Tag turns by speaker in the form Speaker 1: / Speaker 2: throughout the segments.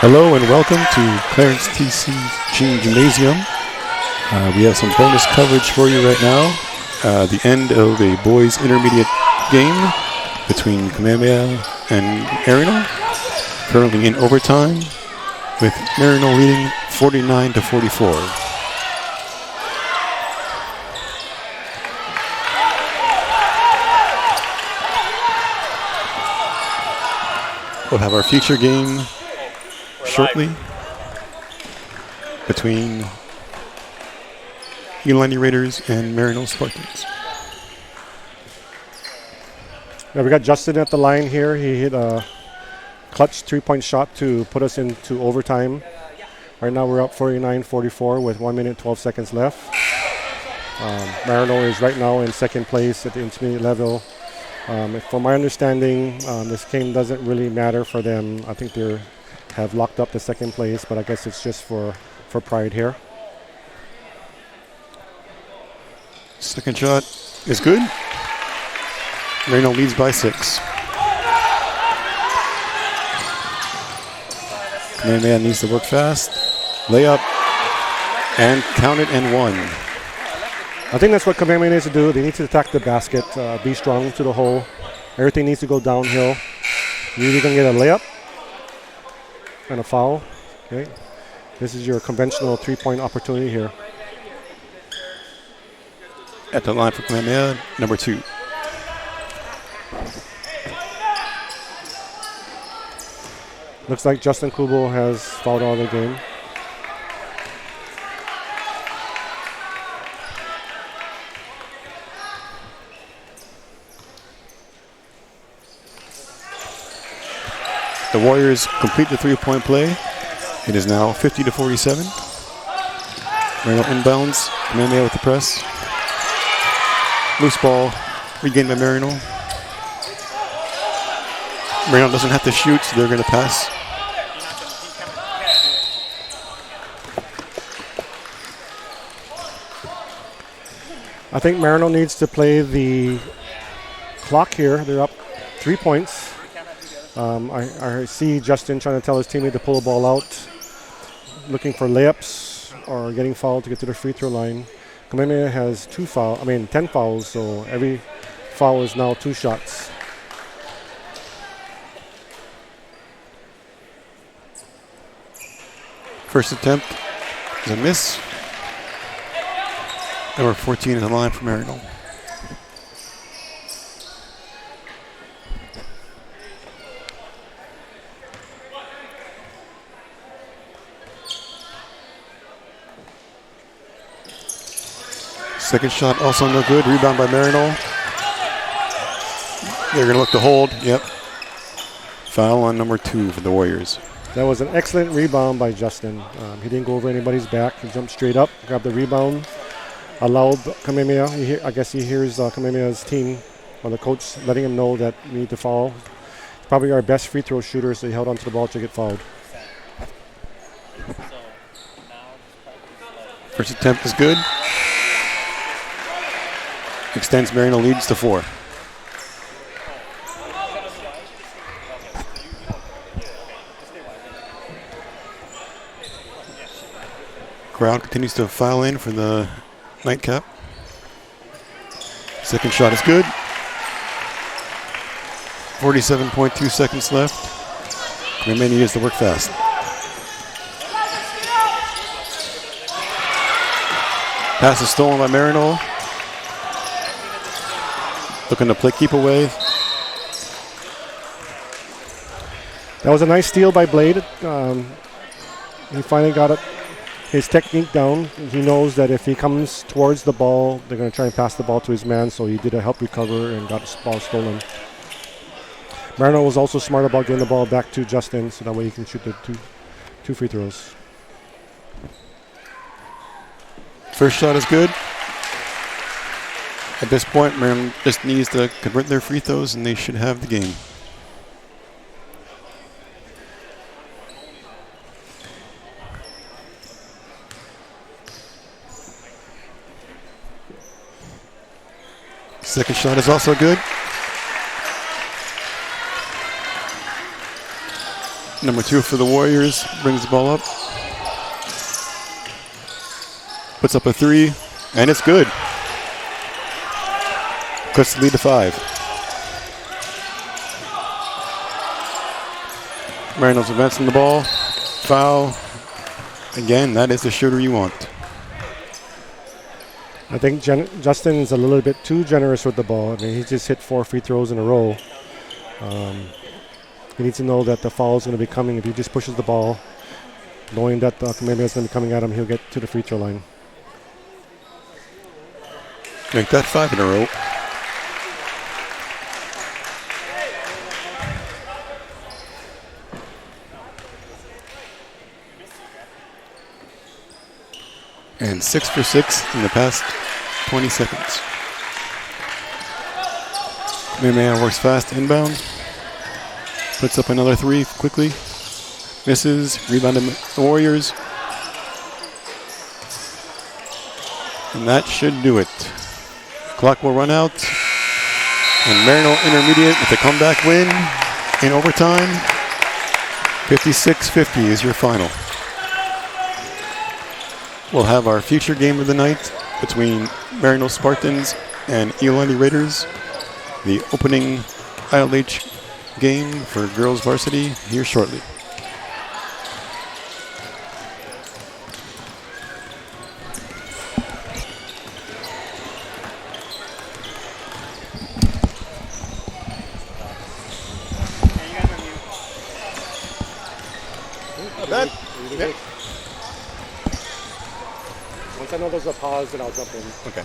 Speaker 1: Hello and welcome to Clarence TC's Ching Gymnasium. We have some bonus coverage for you right now. The end of a boys intermediate game between Kamehameha and Maryknoll. Currently in overtime with Maryknoll leading 49-44. We'll have our feature game shortly between Iolani Raiders and Maryknoll Spartans.
Speaker 2: Yeah, we got Justin at the line here. He hit a clutch 3-point shot to put us into overtime. Right now we're up 49-44 with 1 minute 12 seconds left. Maryknoll is right now in second place at the intermediate level. From my understanding, this game doesn't really matter for them. I think they have locked up the second place, but I guess it's just for pride here.
Speaker 1: Second shot is good. Maryknoll leads by 6. Kamehameha needs to work fast. Layup and count it and 1.
Speaker 2: I think that's what Kamehameha needs to do. They need to attack the basket, be strong to the hole. Everything needs to go downhill. You're either going to get a layup and a foul. Okay, this is your conventional 3-point opportunity here.
Speaker 1: At the line for Kamehameha, number 2.
Speaker 2: Looks like Justin Kubo has fouled out of the game.
Speaker 1: The Warriors complete the 3-point play. It is now 50-47. Maryknoll inbounds. Kamehameha with the press. Loose ball regained by Maryknoll. Maryknoll doesn't have to shoot, so they're going to pass.
Speaker 2: I think Maryknoll needs to play the clock here. They're up 3 points. I see Justin trying to tell his teammate to pull the ball out, looking for layups or getting fouled to get to the free throw line. Kamehameha has 10 fouls, so every foul is now 2 shots.
Speaker 1: First attempt is a miss. Number 14 is the line for Maryknoll. Second shot also no good. Rebound by Maryknoll. They're going to look to hold. Yep. Foul on number 2 for the Warriors.
Speaker 2: That was an excellent rebound by Justin. He didn't go over anybody's back. He jumped straight up, grabbed the rebound, allowed Kamehameha. I guess he hears Kamehameha's team or the coach letting him know that we need to foul. Probably our best free throw shooter, so he held onto the ball to get fouled.
Speaker 1: First attempt is good. Extends Maryknoll leads to 4. Crowd continues to file in for the nightcap. Second shot is good. 47.2 seconds left. Kamehameha needs to work fast. Pass is stolen by Maryknoll. Looking to play keep away.
Speaker 2: That was a nice steal by Blade. He finally got his technique down. He knows that if he comes towards the ball, they're going to try and pass the ball to his man, so he did a help recover and got the ball stolen. Maryknoll was also smart about getting the ball back to Justin, so that way he can shoot the two free throws.
Speaker 1: First shot is good. At this point, Maryknoll just needs to convert their free throws and they should have the game. Second shot is also good. Number 2 for the Warriors brings the ball up. Puts up a 3, and it's good. Cuts the lead to 5. Maryknoll's advancing the ball. Foul. Again, that is the shooter you want.
Speaker 2: I think Justin's a little bit too generous with the ball. I mean, he just hit 4 free throws in a row. He needs to know that the foul is going to be coming. If he just pushes the ball, knowing that the commitment is going to be coming at him, he'll get to the free throw line.
Speaker 1: Make that 5 in a row. And 6 for 6 in the past 20 seconds. Kamehameha works fast inbound. Puts up another 3 quickly. Misses. Rebounded the Warriors. And that should do it. Clock will run out. And Maryknoll Intermediate with a comeback win in overtime. 56-50 is your final. We'll have our future game of the night between Maryknoll Spartans and Iolani Raiders. The opening ILH game for girls varsity here shortly.
Speaker 2: Once I know there's a pause, then I'll jump in.
Speaker 1: Okay.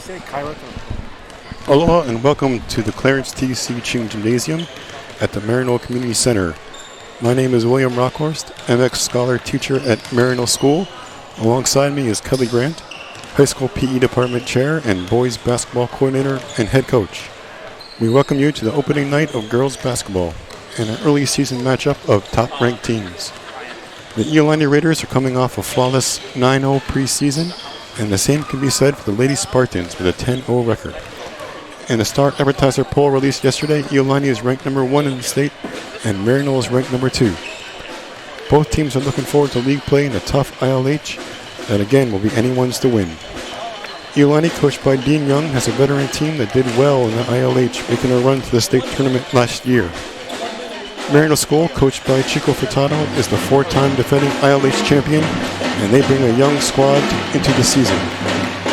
Speaker 2: say Kyra?
Speaker 1: Aloha and welcome to the Clarence TC Ching Gymnasium at the Maryknoll Community Center. My name is William Rockhorst, MX Scholar Teacher at Maryknoll School. Alongside me is Kelly Grant, High School PE Department Chair and Boys Basketball Coordinator and Head Coach. We welcome you to the opening night of girls basketball and an early season matchup of top-ranked teams. The Iolani Raiders are coming off a flawless 9-0 preseason, and the same can be said for the Lady Spartans with a 10-0 record. In the Star Advertiser poll released yesterday, Iolani is ranked number 1 in the state, and Maryknoll is ranked number 2. Both teams are looking forward to league play in a tough ILH that again will be anyone's to win. Iolani, coached by Dean Young, has a veteran team that did well in the ILH, making a run to the state tournament last year. Maryknoll School, coached by Chico Furtado, is the 4-time defending ILH champion, and they bring a young squad into the season.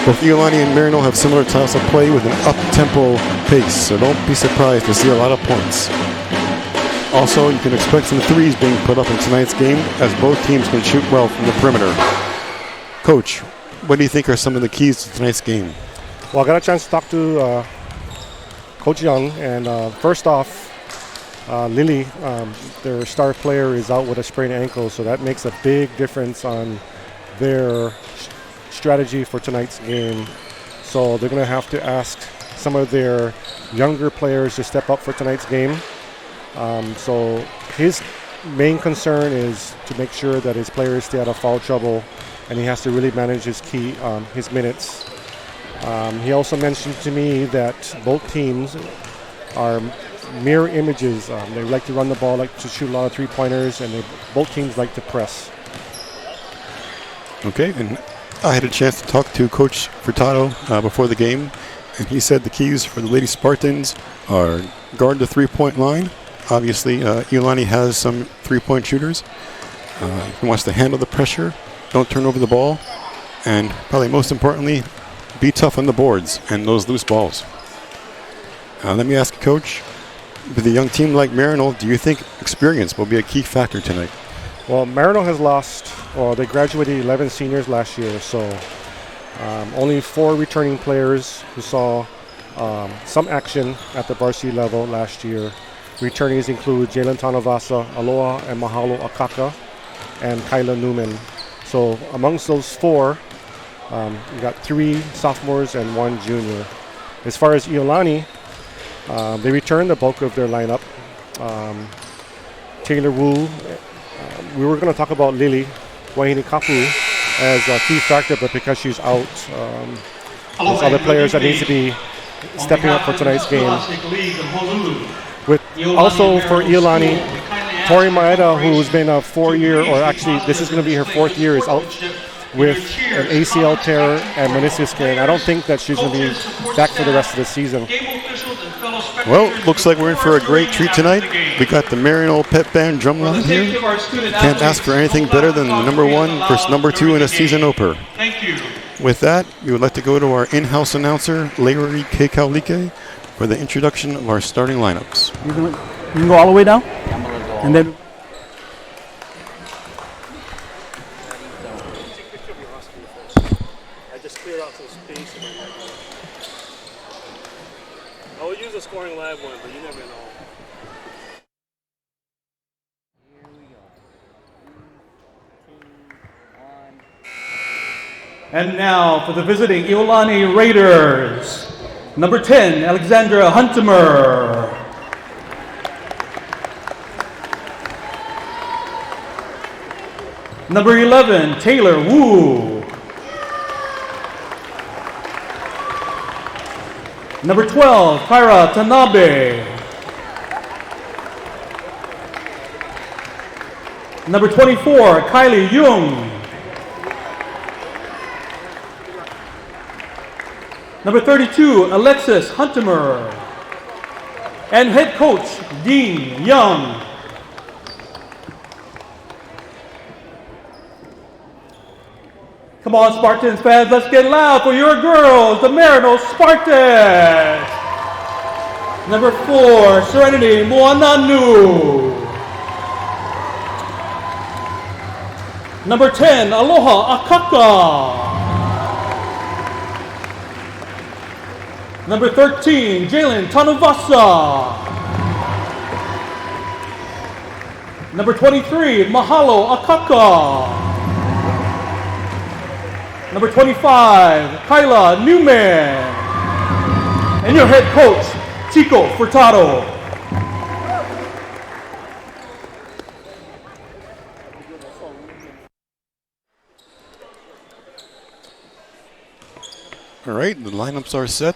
Speaker 1: Both Iolani and Maryknoll have similar styles of play with an up-tempo pace, so don't be surprised to see a lot of points. Also, you can expect some threes being put up in tonight's game, as both teams can shoot well from the perimeter. Coach, what do you think are some of the keys to tonight's game?
Speaker 2: Well, I got a chance to talk to Coach Young, and first off, Lily, their star player, is out with a sprained ankle, so that makes a big difference on their strategy for tonight's game. So they're going to have to ask some of their younger players to step up for tonight's game. So his main concern is to make sure that his players stay out of foul trouble, and he has to really manage his minutes. He also mentioned to me that both teams are mirror images. They like to run the ball, like to shoot a lot of three-pointers, and both teams like to press.
Speaker 1: Okay, and I had a chance to talk to Coach Furtado before the game, and he said the keys for the Lady Spartans are guard the three-point line. Obviously, Iolani has some three-point shooters. He wants to handle the pressure, don't turn over the ball, and probably most importantly, be tough on the boards and those loose balls. Let me ask you, Coach, with a young team like Maryknoll, do you think experience will be a key factor tonight?
Speaker 2: Well, Maryknoll has lost, they graduated 11 seniors last year, so only 4 returning players who saw some action at the varsity level last year. Returnees include Jalen Tanavasa, Aloha and Mahalo Akaka, and Kyla Newman. So amongst those 4, you got 3 sophomores and 1 junior. As far as Iolani, they returned the bulk of their lineup. Taylor Wu, we were going to talk about Lily Wahine Kapu as a key factor, but because she's out, there's other players that need to be stepping up for tonight's game. With also for Iolani, Tori Maeda, who's been a 4-year, or actually this is going to be her 4th year, is out with an ACL tear and meniscus tear, and I don't think that she's going to be back for the rest of the season.
Speaker 1: Well, looks like we're in for a great treat tonight. We got the Maryknoll Pep Band drumline here. Can't ask for anything better than the number 1 versus number 2 in a season opener. With that, we would like to go to our in-house announcer, Larry Kekaulike, for the introduction of our starting lineups.
Speaker 3: You can go all the way down? And then...
Speaker 2: I just cleared out some space. I will use a scoring live one, but you never know.
Speaker 3: And now for the visiting Iolani Raiders. Number 10, Alexandra Huntemer. Number 11, Taylor Wu. Number 12, Kyra Tanabe. Number 24, Kylie Jung. Number 32, Alexis Huntemer. And head coach, Dean Young. Come on, Spartans fans, let's get loud for your girls, the Maryknoll Spartans. Number 4, Serenity Moananu. Number 10, Aloha Akaka. Number 13, Jalen Tanuvasa. Number 23, Mahalo Akaka. Number 25, Kyla Newman. And your head coach, Chico Furtado.
Speaker 1: All right, the lineups are set.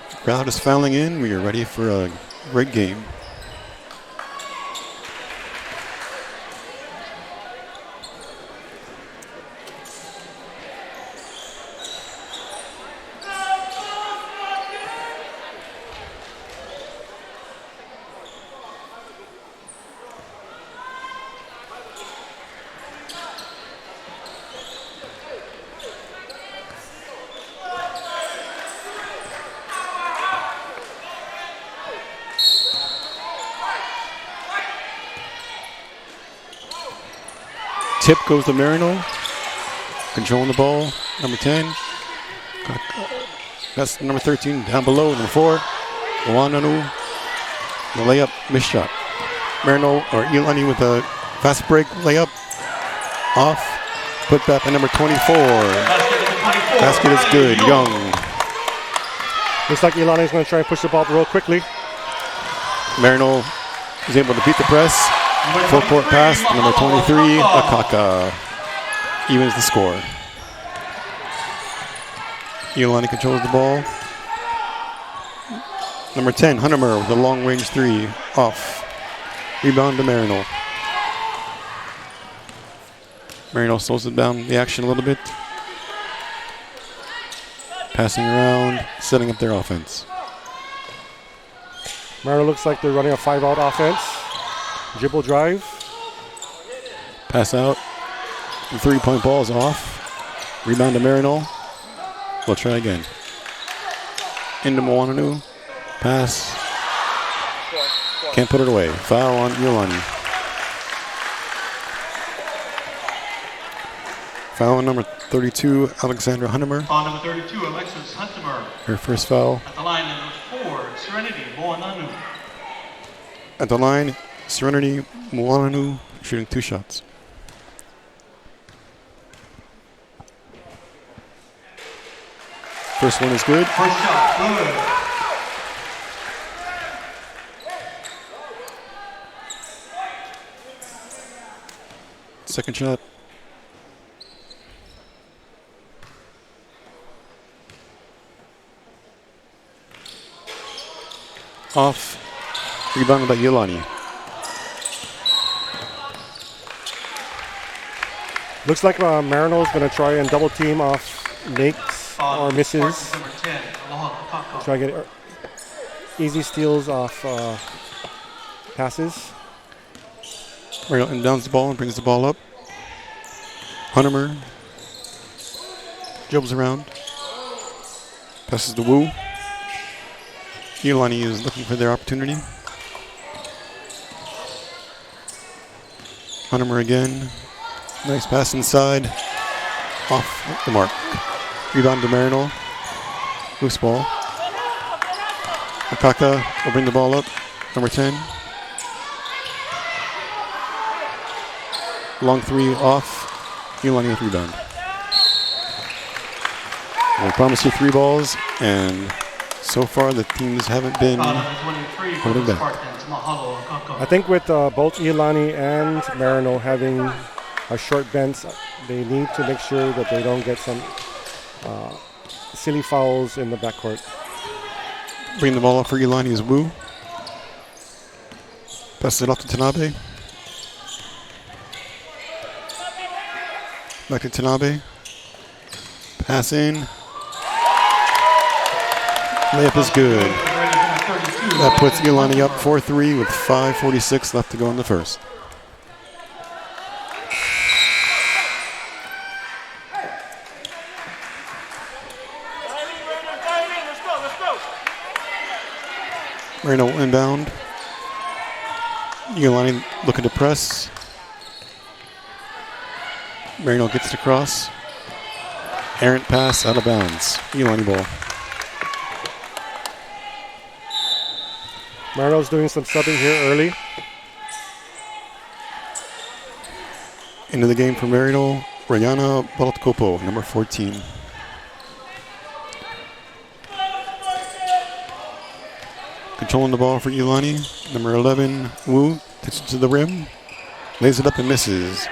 Speaker 1: The crowd is filing in. We are ready for a great game. Tip goes to Maryknoll. Controlling the ball. Number 10. That's number 13 down below. Number 4. Iolani. The layup. Missed shot. Maryknoll or Iolani with a fast break layup. Off. Put back by number 24. Basket is good. Young.
Speaker 2: Looks like Iolani is going to try and push the ball real quickly.
Speaker 1: Maryknoll is able to beat the press. Full court pass, number 23, Akaka evens the score. Iolani controls the ball. Number 10, Huntermer with a long range 3, off. Rebound to Maryknoll. Maryknoll slows it down the action a little bit. Passing around, setting up their offense.
Speaker 2: Maryknoll looks like they're running a 5-out offense. Dribble drive.
Speaker 1: Pass out. The 3-point ball is off. Rebound to Maryknoll. We'll try again. Into Iolani. Pass. Can't put it away. Foul on Iolani. Foul on number 32, Alexandra Huntermer.
Speaker 3: On number 32, Alexis Huntermer.
Speaker 1: Her first foul.
Speaker 3: At the line, number 4, Serenity Moananu.
Speaker 1: At the line, Serenity Moananu shooting 2 shots. First one is good.
Speaker 3: First shot, good.
Speaker 1: Second shot. Off. Rebounded by Iolani.
Speaker 2: Looks like Maryknoll is going to try and double team off makes or misses.
Speaker 3: Number 10, Aloha
Speaker 2: Try to get easy steals off passes.
Speaker 1: Maryknoll inbounds the ball and brings the ball up. Huntermer dribbles around. Passes to Wu. Iolani is looking for their opportunity. Huntermer again. Nice pass inside. Off the mark. Rebound to Maryknoll. Loose ball. Akaka will bring the ball up. Number 10. Long 3 off. Iolani with rebound. We promised you 3 balls, and so far the teams haven't been holding back.
Speaker 2: I think with both Iolani and Maryknoll having a short bench, they need to make sure that they don't get some silly fouls in the backcourt.
Speaker 1: Bring the ball up for Iolani is Wu. Passes it off to Tanabe. Back to Tanabe. Pass in. Layup is good. That puts Iolani up 4-3 with 5:46 left to go in the first. Maryknoll inbound. Iolani looking to press. Maryknoll gets it across. Errant pass out of bounds. Iolani ball.
Speaker 2: Maryknoll's doing some subbing here early.
Speaker 1: Into the game for Maryknoll, Rayana Baltkopo, number 14. Controlling the ball for Iolani, number 11, Wu, takes it to the rim, lays it up and misses.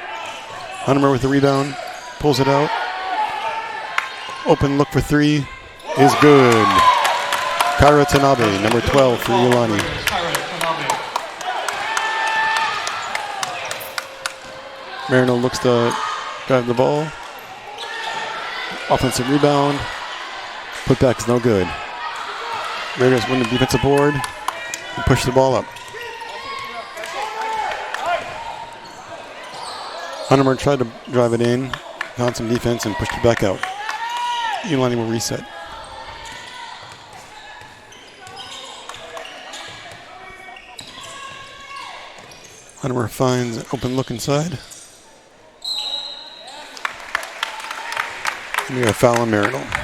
Speaker 1: Hunter with the rebound, pulls it out. Open look for three is good. Kyra Tanabe, number 12 for Iolani. Maryknoll looks to drive the ball. Offensive rebound. Putback is no good. Raiders win the defensive board and push the ball up. Hunter tried to drive it in, found some defense and pushed it back out. Iolani will reset. Hunter finds an open look inside. And we have a foul on Maryknoll.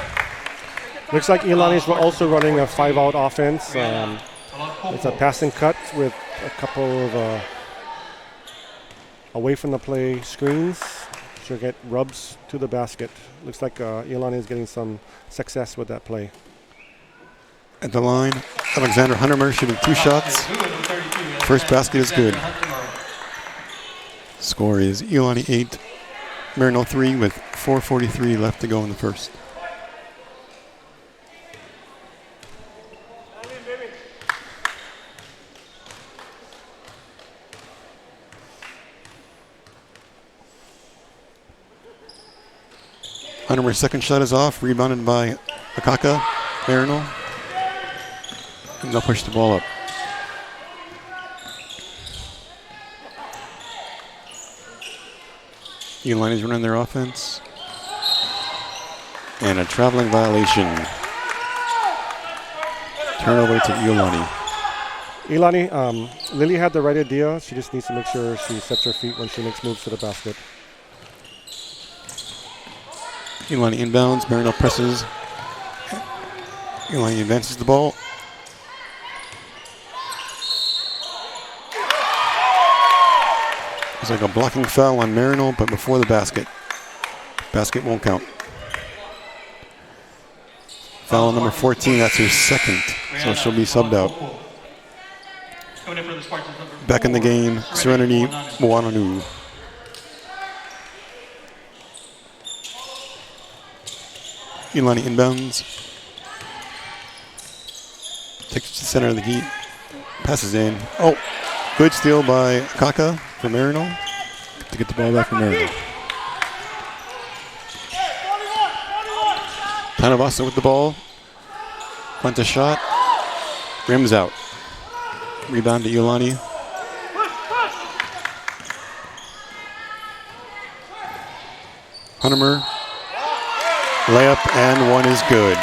Speaker 2: Looks like Iolani's also running a 5-out offense. It's a passing cut with a couple of away from the play screens. She'll get rubs to the basket. Looks like Iolani is getting some success with that play.
Speaker 1: At the line, Alexander Huntermer shooting 2 shots. First basket is good. Score is Iolani 8, Maryknoll 3 with 4:43 left to go in the first. Huntermer's second shot is off, rebounded by Akaka, Maryknoll. And they'll push the ball up. Iolani's running their offense. And a traveling violation. Turnover to Iolani.
Speaker 2: Iolani, Lily had the right idea. She just needs to make sure she sets her feet when she makes moves to the basket.
Speaker 1: Iolani inbounds, Maryknoll presses. Iolani advances the ball. It's like a blocking foul on Maryknoll, but before the basket. Basket won't count. Foul on number 14, that's her second, so she'll be subbed out. Back in the game, Serenity Moananu. Iolani inbounds. Takes it to the center of the heat. Passes in. Oh, good steal by Kaka for Maryknoll to get the ball back from Maryknoll. Tanavasa with the ball. Punt a shot. Rims out. Rebound to Iolani. Huntermer. Layup and one is good.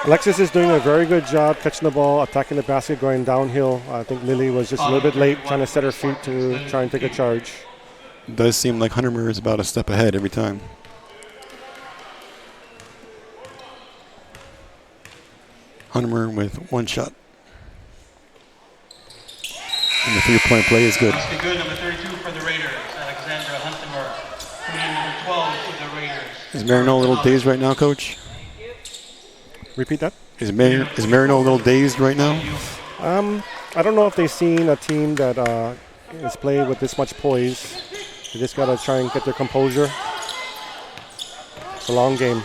Speaker 2: Alexis is doing a very good job catching the ball, attacking the basket, going downhill. I think Lily was just a little bit late trying to set her feet to try and take a charge.
Speaker 1: It does seem like Huntermer is about a step ahead every time. Huntermer with one shot. And the three-point play is good.
Speaker 3: Basket good, number 32 for the Raiders, Alexandra Huntermer. Coming in number 12 for the Raiders.
Speaker 1: Is Maryknoll a little dazed right now, Coach?
Speaker 2: Repeat that?
Speaker 1: Is Maryknoll a little dazed right now?
Speaker 2: I don't know if they've seen a team that is playing with this much poise. They just got to try and get their composure. It's a long game.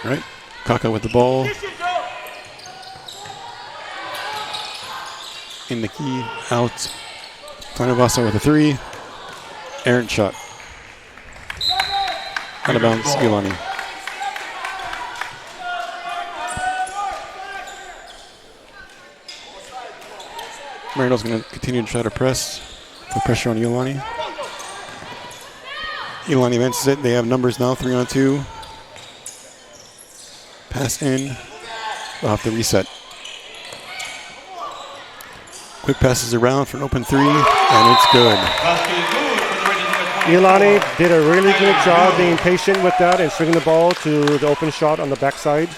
Speaker 1: All right. Kaka with the ball. In the key, out. Tanavasa with a three. Errant shot. Out of bounds, Iolani. Maryknoll's going to continue to try to press. Put pressure on Iolani. Iolani advances it. They have numbers now, 3-on-2. Pass in. They'll have to reset. Quick passes around for an open three, and it's good.
Speaker 2: Iolani did a really good job being patient with that and swinging the ball to the open shot on the backside.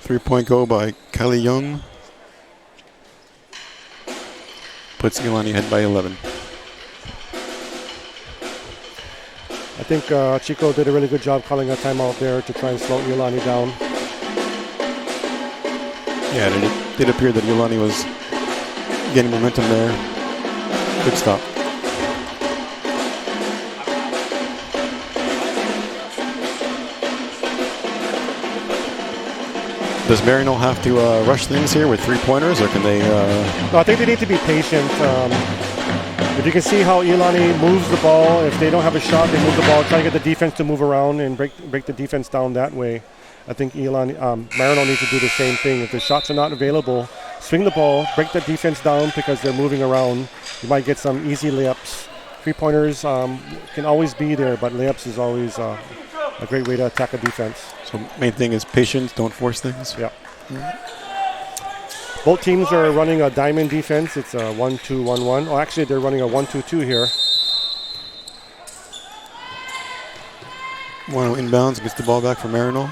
Speaker 1: 3-point goal by Kylie Young. Puts Iolani ahead by 11.
Speaker 2: I think Chico did a really good job calling a timeout there to try and slow Iolani down.
Speaker 1: Yeah, it did appear that Iolani was getting momentum there. Good stop. Does Maryknoll have to rush things here with 3-pointers, or can they...
Speaker 2: No, I think they need to be patient. If you can see how Iolani moves the ball, if they don't have a shot, they move the ball, try to get the defense to move around and break the defense down that way. I think Maryknoll needs to do the same thing. If the shots are not available, swing the ball, break the defense down because they're moving around. You might get some easy layups. 3-pointers can always be there, but layups is always a great way to attack a defense.
Speaker 1: So main thing is patience, don't force things.
Speaker 2: Yeah. Both teams are running a diamond defense. It's a 1-2-1-1. Oh, actually, they're running a 1-2-2 here.
Speaker 1: Wano inbounds, gets the ball back for Maryknoll.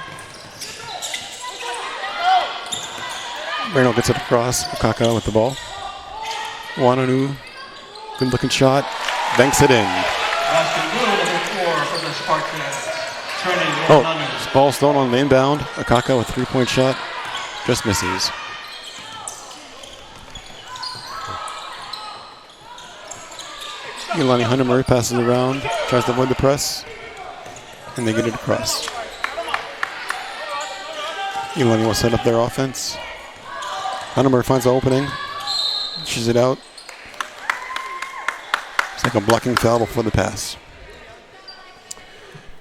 Speaker 1: Maryknoll gets it across. Okaka with the ball. Wano, good looking shot. Banks it in. Oh, ball stolen on the inbound. Okaka with 3-point shot. Just misses. Iolani Huntermurray passes around, tries to avoid the press, and they get it across. Iolani will set up their offense. Huntermurray finds the opening, dishes it out. It's like a blocking foul before the pass.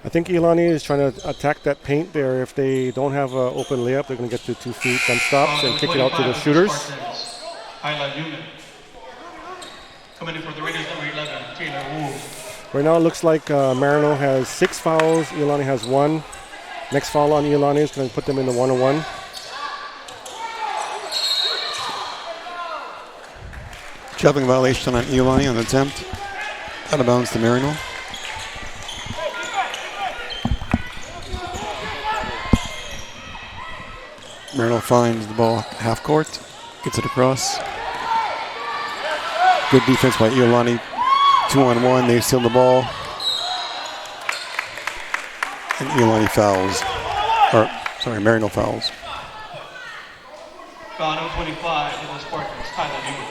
Speaker 2: I think Iolani is trying to attack that paint there. If they don't have an open layup, they're going to get to 2 feet, jump stops, and kick it out to the shooters.
Speaker 3: Coming in for the Raiders, number 11, Taylor Wu.
Speaker 2: Right now it looks like Maryknoll has 6 fouls. Iolani has 1. Next foul on Iolani is going to put them in the 1-on-1.
Speaker 1: Traveling violation on Iolani on the attempt. Out of bounds to Maryknoll. Maryknoll finds the ball half court, gets it across. Good defense by Iolani. 2-on-1, they steal the ball. And Iolani fouls. Maryknoll fouls.
Speaker 3: Foul number 25 for the Spartans, Kyla Newman.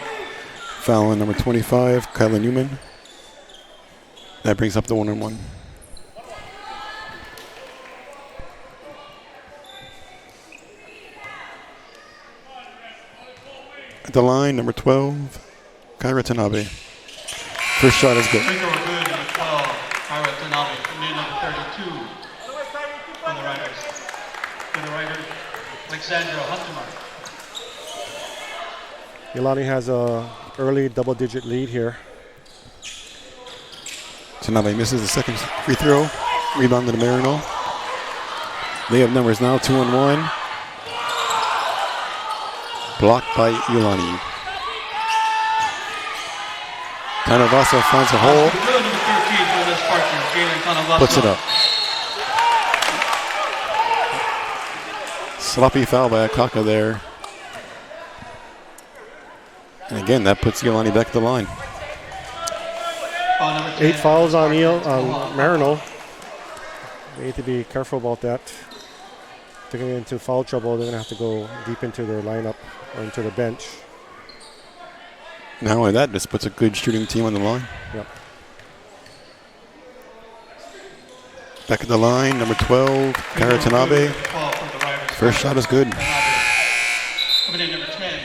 Speaker 1: Foul on number 25, Kyla Newman. That brings up the 1-on-1. At the line, number 12, Kyra Tanabe. First shot is good.
Speaker 3: Free throw good, number 12, Kyra Tanabe. And then number 32 for the Riders. For the Riders, Alexandra Huntermar.
Speaker 2: Iolani has a early double-digit lead here.
Speaker 1: Tanabe misses the second free throw. Rebound to Maryknoll. They have numbers now, 2-on-1. Blocked by Iolani. Tanavasa finds a hole. Puts it up. Sloppy foul by Okaka there. And again, that puts Iolani back at the line.
Speaker 2: 8 fouls on Maryknoll. They need to be careful about that. If they're going to get into foul trouble, they're going to have to go deep into their lineup or into the bench.
Speaker 1: Not only that, this puts a good shooting team on the line.
Speaker 2: Yep.
Speaker 1: Back at the line, number 12, Kyra Tanabe. First shot is good.
Speaker 3: Coming in, number 10,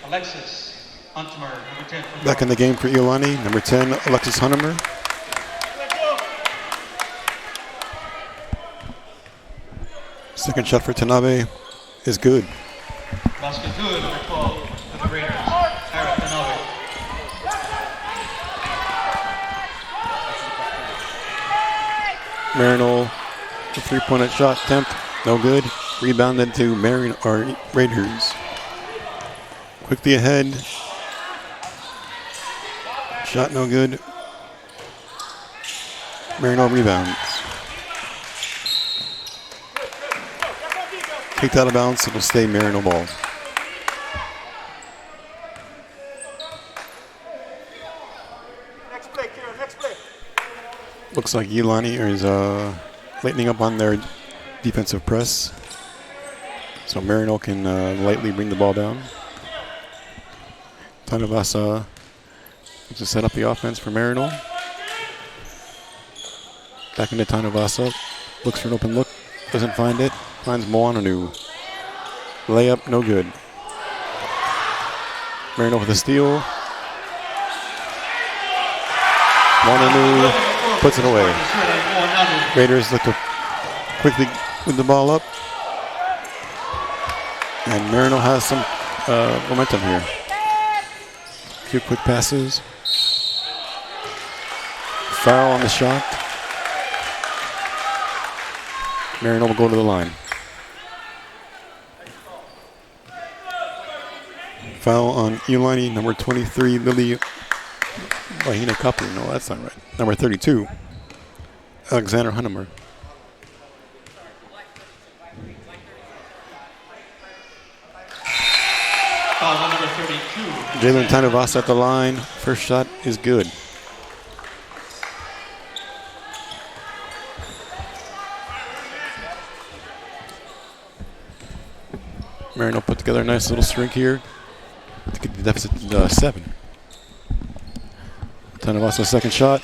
Speaker 3: Alexis Huntermar. Number 10 for
Speaker 1: Back in the game for Iolani, number 10, Alexis Huntermar. Second shot for Tanabe is good.
Speaker 3: Basket good, number 12 for the Raiders, Kyra Tanabe.
Speaker 1: Maryknoll, a 3-point shot attempt, no good. Rebounded to Raiders. Quickly ahead. Shot no good. Maryknoll rebounds. Kicked out of bounds. It'll stay Maryknoll ball.
Speaker 2: Next play, Kieran, next play.
Speaker 1: Looks like Iolani is lightening up on their defensive press. So Maryknoll can lightly bring the ball down. Tanavasa to set up the offense for Maryknoll. Back into Tanavasa. Looks for an open look. Doesn't find it. Finds Moananu. Layup, no good. Maryknoll with a steal. Moananu puts it away. Raiders look to quickly move the ball up. And Maryknoll has some momentum here. A few quick passes. Foul on the shot. Maryknoll will go to the line. Foul on Iolani, number 23, Lily Wahina Kapu. No, that's not right. Number 32, Alexander Hunemer.
Speaker 3: Foul on number 32.
Speaker 1: Jalen Tanavasa at the line. First shot is good. Maryknoll put together a nice little string here to get the deficit to 7. Tanavasa's second shot,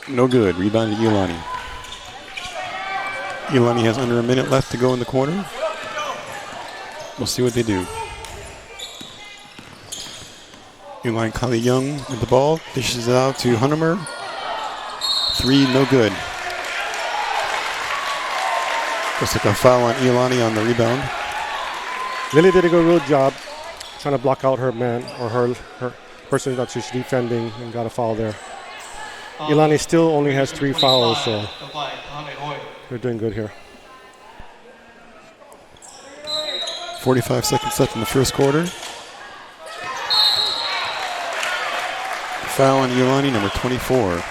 Speaker 1: no good. Rebound to Iolani. Iolani has under a minute left to go in the quarter. We'll see what they do. Iolani Kali Young with the ball, dishes it out to Hunemer. 3, no good. Looks like a foul on Iolani on the rebound.
Speaker 2: Lily did a good job trying to block out her man or her person that she's defending and got a foul there. Iolani still only has 3 fouls, so they're doing good here.
Speaker 1: 45 seconds left in the first quarter. Foul on Iolani, number 24.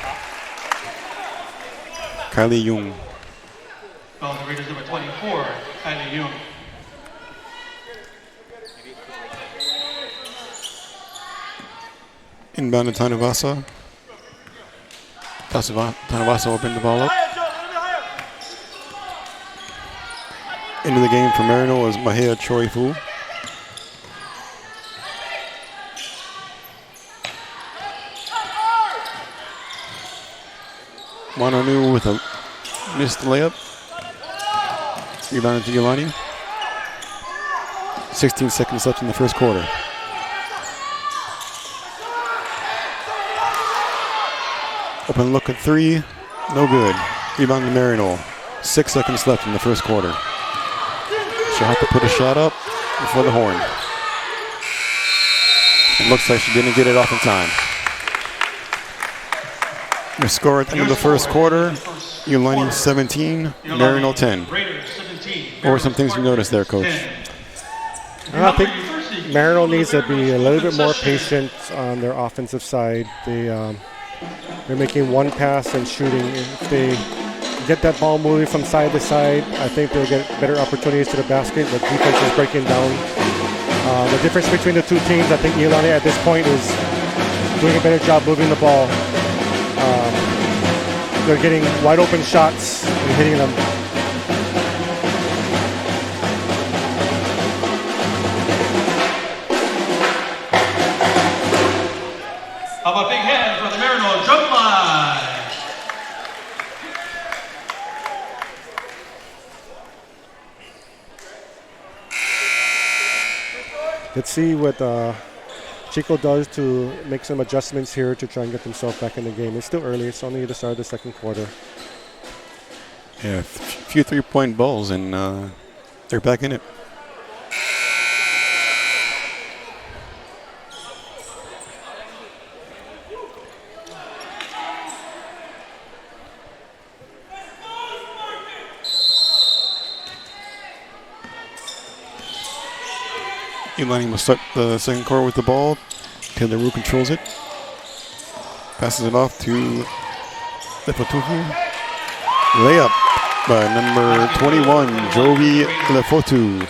Speaker 1: Kylie Jung.
Speaker 3: Foul on the Raiders, number 24, Kylie Jung.
Speaker 1: Inbound to Tanavasa. Tanavasa will bring the ball up. Into the game for Maryknoll is Mahea Choi-Fu. Moananu with a missed layup. Rebounded to Iolani. 16 seconds left in the first quarter. Open look at 3, no good. Rebound to Maryknoll. 6 seconds left in the first quarter. She'll have to put a shot up before the horn. It looks like she didn't get it off in time. The score at the end of the first quarter, Iolani 17, Maryknoll 10. What were some things you noticed there, Coach?
Speaker 2: I think Maryknoll needs to be a little bit more patient on their offensive side. They're making one pass and shooting. If they get that ball moving from side to side, I think they'll get better opportunities to the basket. The defense is breaking down. The difference between the two teams, I think Iolani at this point is doing a better job moving the ball. They're getting wide open shots and hitting them.
Speaker 3: How about a big hand for the Maryknoll jump line?
Speaker 2: Let's see what Chico does to make some adjustments here to try and get themselves back in the game. It's still early. It's only the start of the second quarter.
Speaker 1: Yeah, a few 3-point balls, and they're back in it. Iolani will start the second quarter with the ball. Taylor Wu controls it. Passes it off to Lepotuhi. Layup. by number 21, Jovi Lefotu.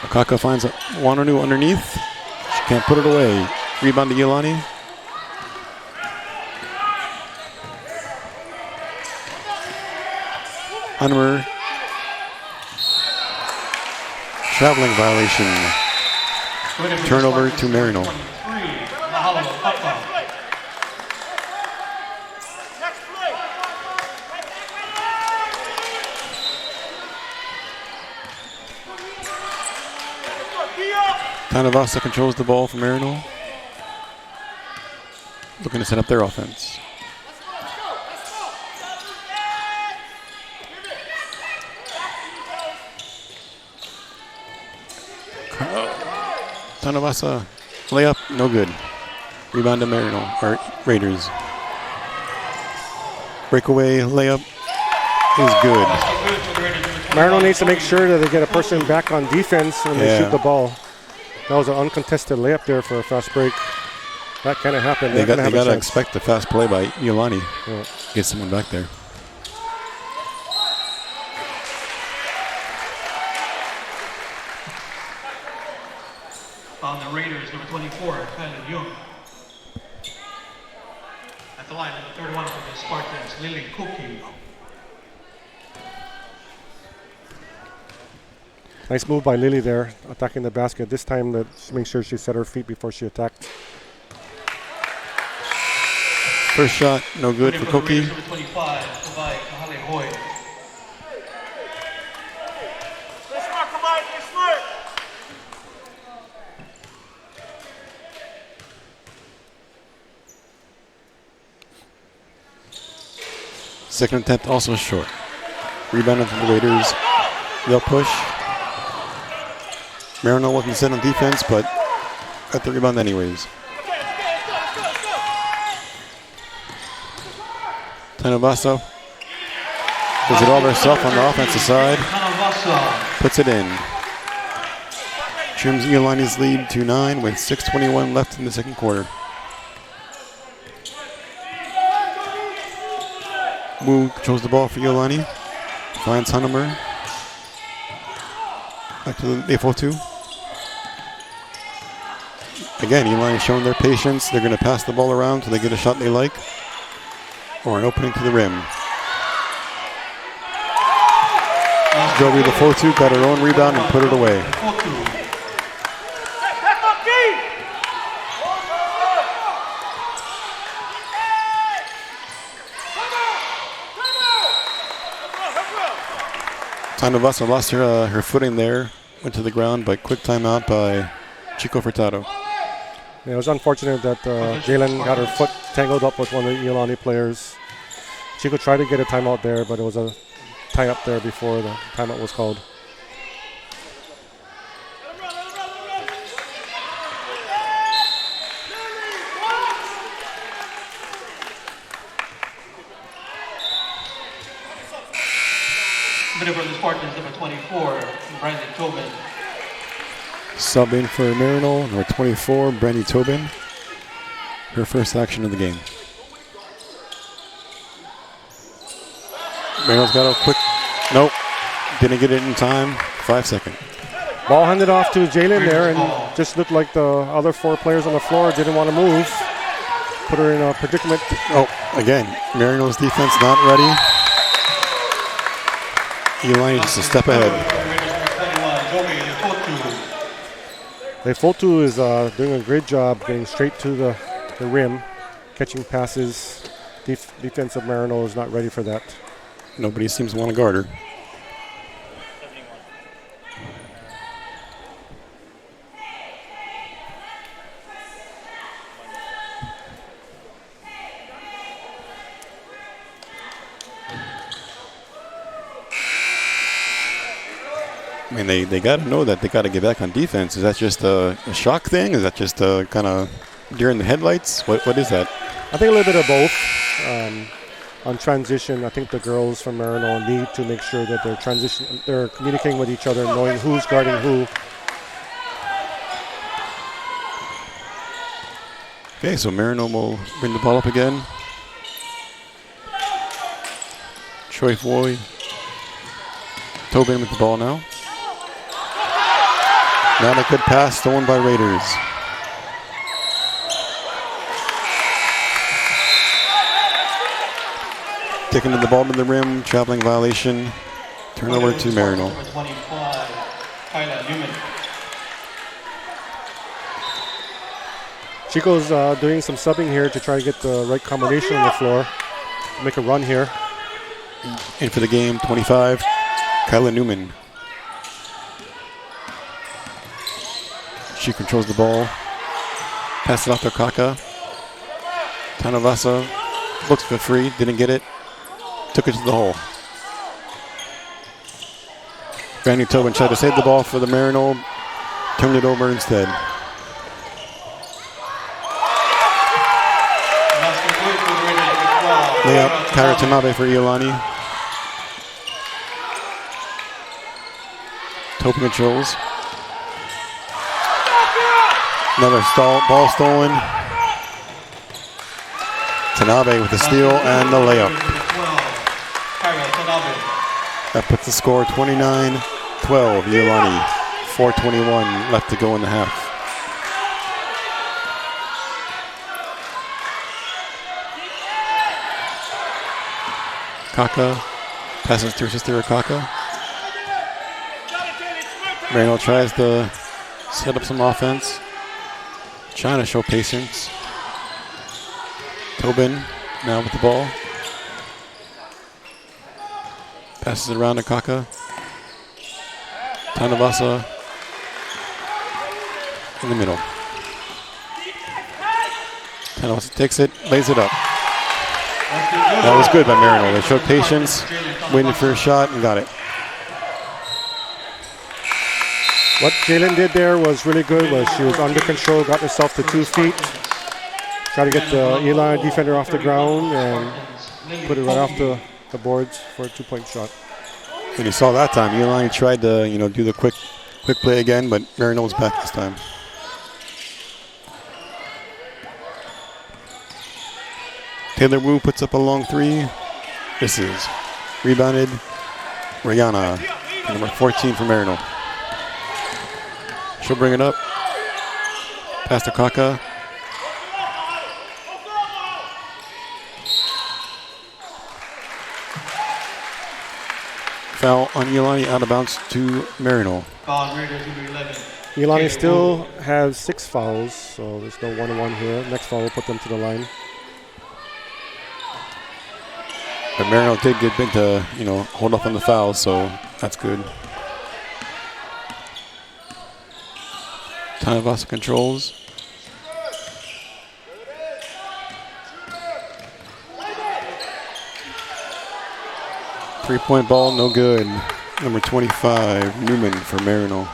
Speaker 1: Akaka finds Wananu underneath. She can't put it away. Rebound to Iolani. Unmer. Traveling violation. Turnover to Maryknoll. Tanavasa controls the ball from Maryknoll. Looking to set up their offense. Tanavasa, layup, no good. Rebound to Maryknoll, or Raiders. Breakaway layup is good.
Speaker 2: Maryknoll needs to make sure that they get a person back on defense when they shoot the ball. That was an uncontested layup there for a fast break. That kind of happened.
Speaker 1: They got to expect the fast play by Iolani.
Speaker 2: Yeah.
Speaker 1: Get someone back there.
Speaker 3: On the Raiders, number 24, Kylie Young. At the line, number 31 for the Spartans, Lily Cookie.
Speaker 2: Nice move by Lily there, attacking the basket. This time, make sure she set her feet before she attacked.
Speaker 1: First shot, no good for Koki.
Speaker 3: Number 25, Kawai Kahale Hoy.
Speaker 1: Second attempt also short. Rebounded from the Raiders. They'll push. Maryknoll wasn't set on defense, but got the rebound anyways. Tanavasa does it all herself on the offensive side. Puts it in. Trims Iolani's lead to 9 with 6:21 left in the second quarter. Wu controls the ball for Iolani. Finds Hanumer. Back to the Lefotu. Again, Iolani showing their patience. They're going to pass the ball around till they get a shot they like. Or an opening to the rim. Jovi Lefotu got her own rebound and put it away. Tanavasa lost her footing there, went to the ground, but quick timeout by Chico Furtado.
Speaker 2: Yeah, it was unfortunate that Jalen got her foot tangled up with one of the Iolani players. Chico tried to get a timeout there, but it was a tie up there before the timeout was called.
Speaker 3: For the Spartans, number 24, Brandon Tobin.
Speaker 1: Sub in for Maryknoll, number 24, Brandy Tobin. Her first action of the game. Maryknoll's got a quick, nope, didn't get it in time, 5 seconds.
Speaker 2: Ball handed off to Jalen there, and just looked like the other 4 players on the floor didn't want to move. Put her in a predicament.
Speaker 1: Oh, again, Maryknoll's defense not ready. Iolani just a step ahead.
Speaker 2: Lefotu is doing a great job getting straight to the rim, catching passes. Defensive Maryknoll is not ready for that.
Speaker 1: Nobody seems to want to guard her. I mean, they got to know that they got to get back on defense. Is that just a shock thing? Is that just kind of during the headlights? What is that?
Speaker 2: I think a little bit of both. On transition, I think the girls from Maryknoll need to make sure that they're communicating with each other, knowing who's guarding who.
Speaker 1: Okay, so Maryknoll will bring the ball up again. Choi Foy. Tobin with the ball now. Not a good pass, stolen by Raiders. Taking the ball to the rim, traveling violation. Turnover to Maryknoll.
Speaker 3: Number 25, Kyla Newman.
Speaker 2: Chico's doing some subbing here to try to get the right combination on the floor. Make a run here.
Speaker 1: In for the game, 25, Kyla Newman. She controls the ball. Passes it off to Kaka. Tanavasa looks for free, didn't get it. Took it to the hole. Granny Tobin tried to save the ball for the Maryknoll. Turned it over instead. Layup, Kyra Tanabe for Iolani. Tobin controls. Another ball stolen. Tanabe with the steal and the layup. That puts the score 29-12. Iolani, 4:21 left to go in the half. Kaka passes to her sister Kaka. Maryknoll tries to set up some offense. Trying to show patience. Tobin now with the ball. Passes it around to Kaka. Tanavasa in the middle. Tanavasa takes it, lays it up. That was good by Maryknoll. They showed patience, waited for a shot, and got it.
Speaker 2: What Jalen did there was really good. She was under control, got herself to 2 feet. Tried to get the Iolani defender off the ground and put it right off the boards for a 2-point shot.
Speaker 1: When you saw that time, Iolani tried to do the quick play again, but Maryknoll was back this time. Taylor Wu puts up a long 3. Misses. Rebounded. Rihanna, number 14 for Maryknoll. She'll bring it up. Pass to Kaka. Foul on Iolani, out of bounds to Maryknoll.
Speaker 2: Iolani still has 6 fouls, so there's no 1-1 here. Next foul will put them to the line.
Speaker 1: But Maryknoll did get big to, hold off on the foul, so that's good. Tanavasa controls. Three-point ball, no good. Number 25, Newman for Maryknoll.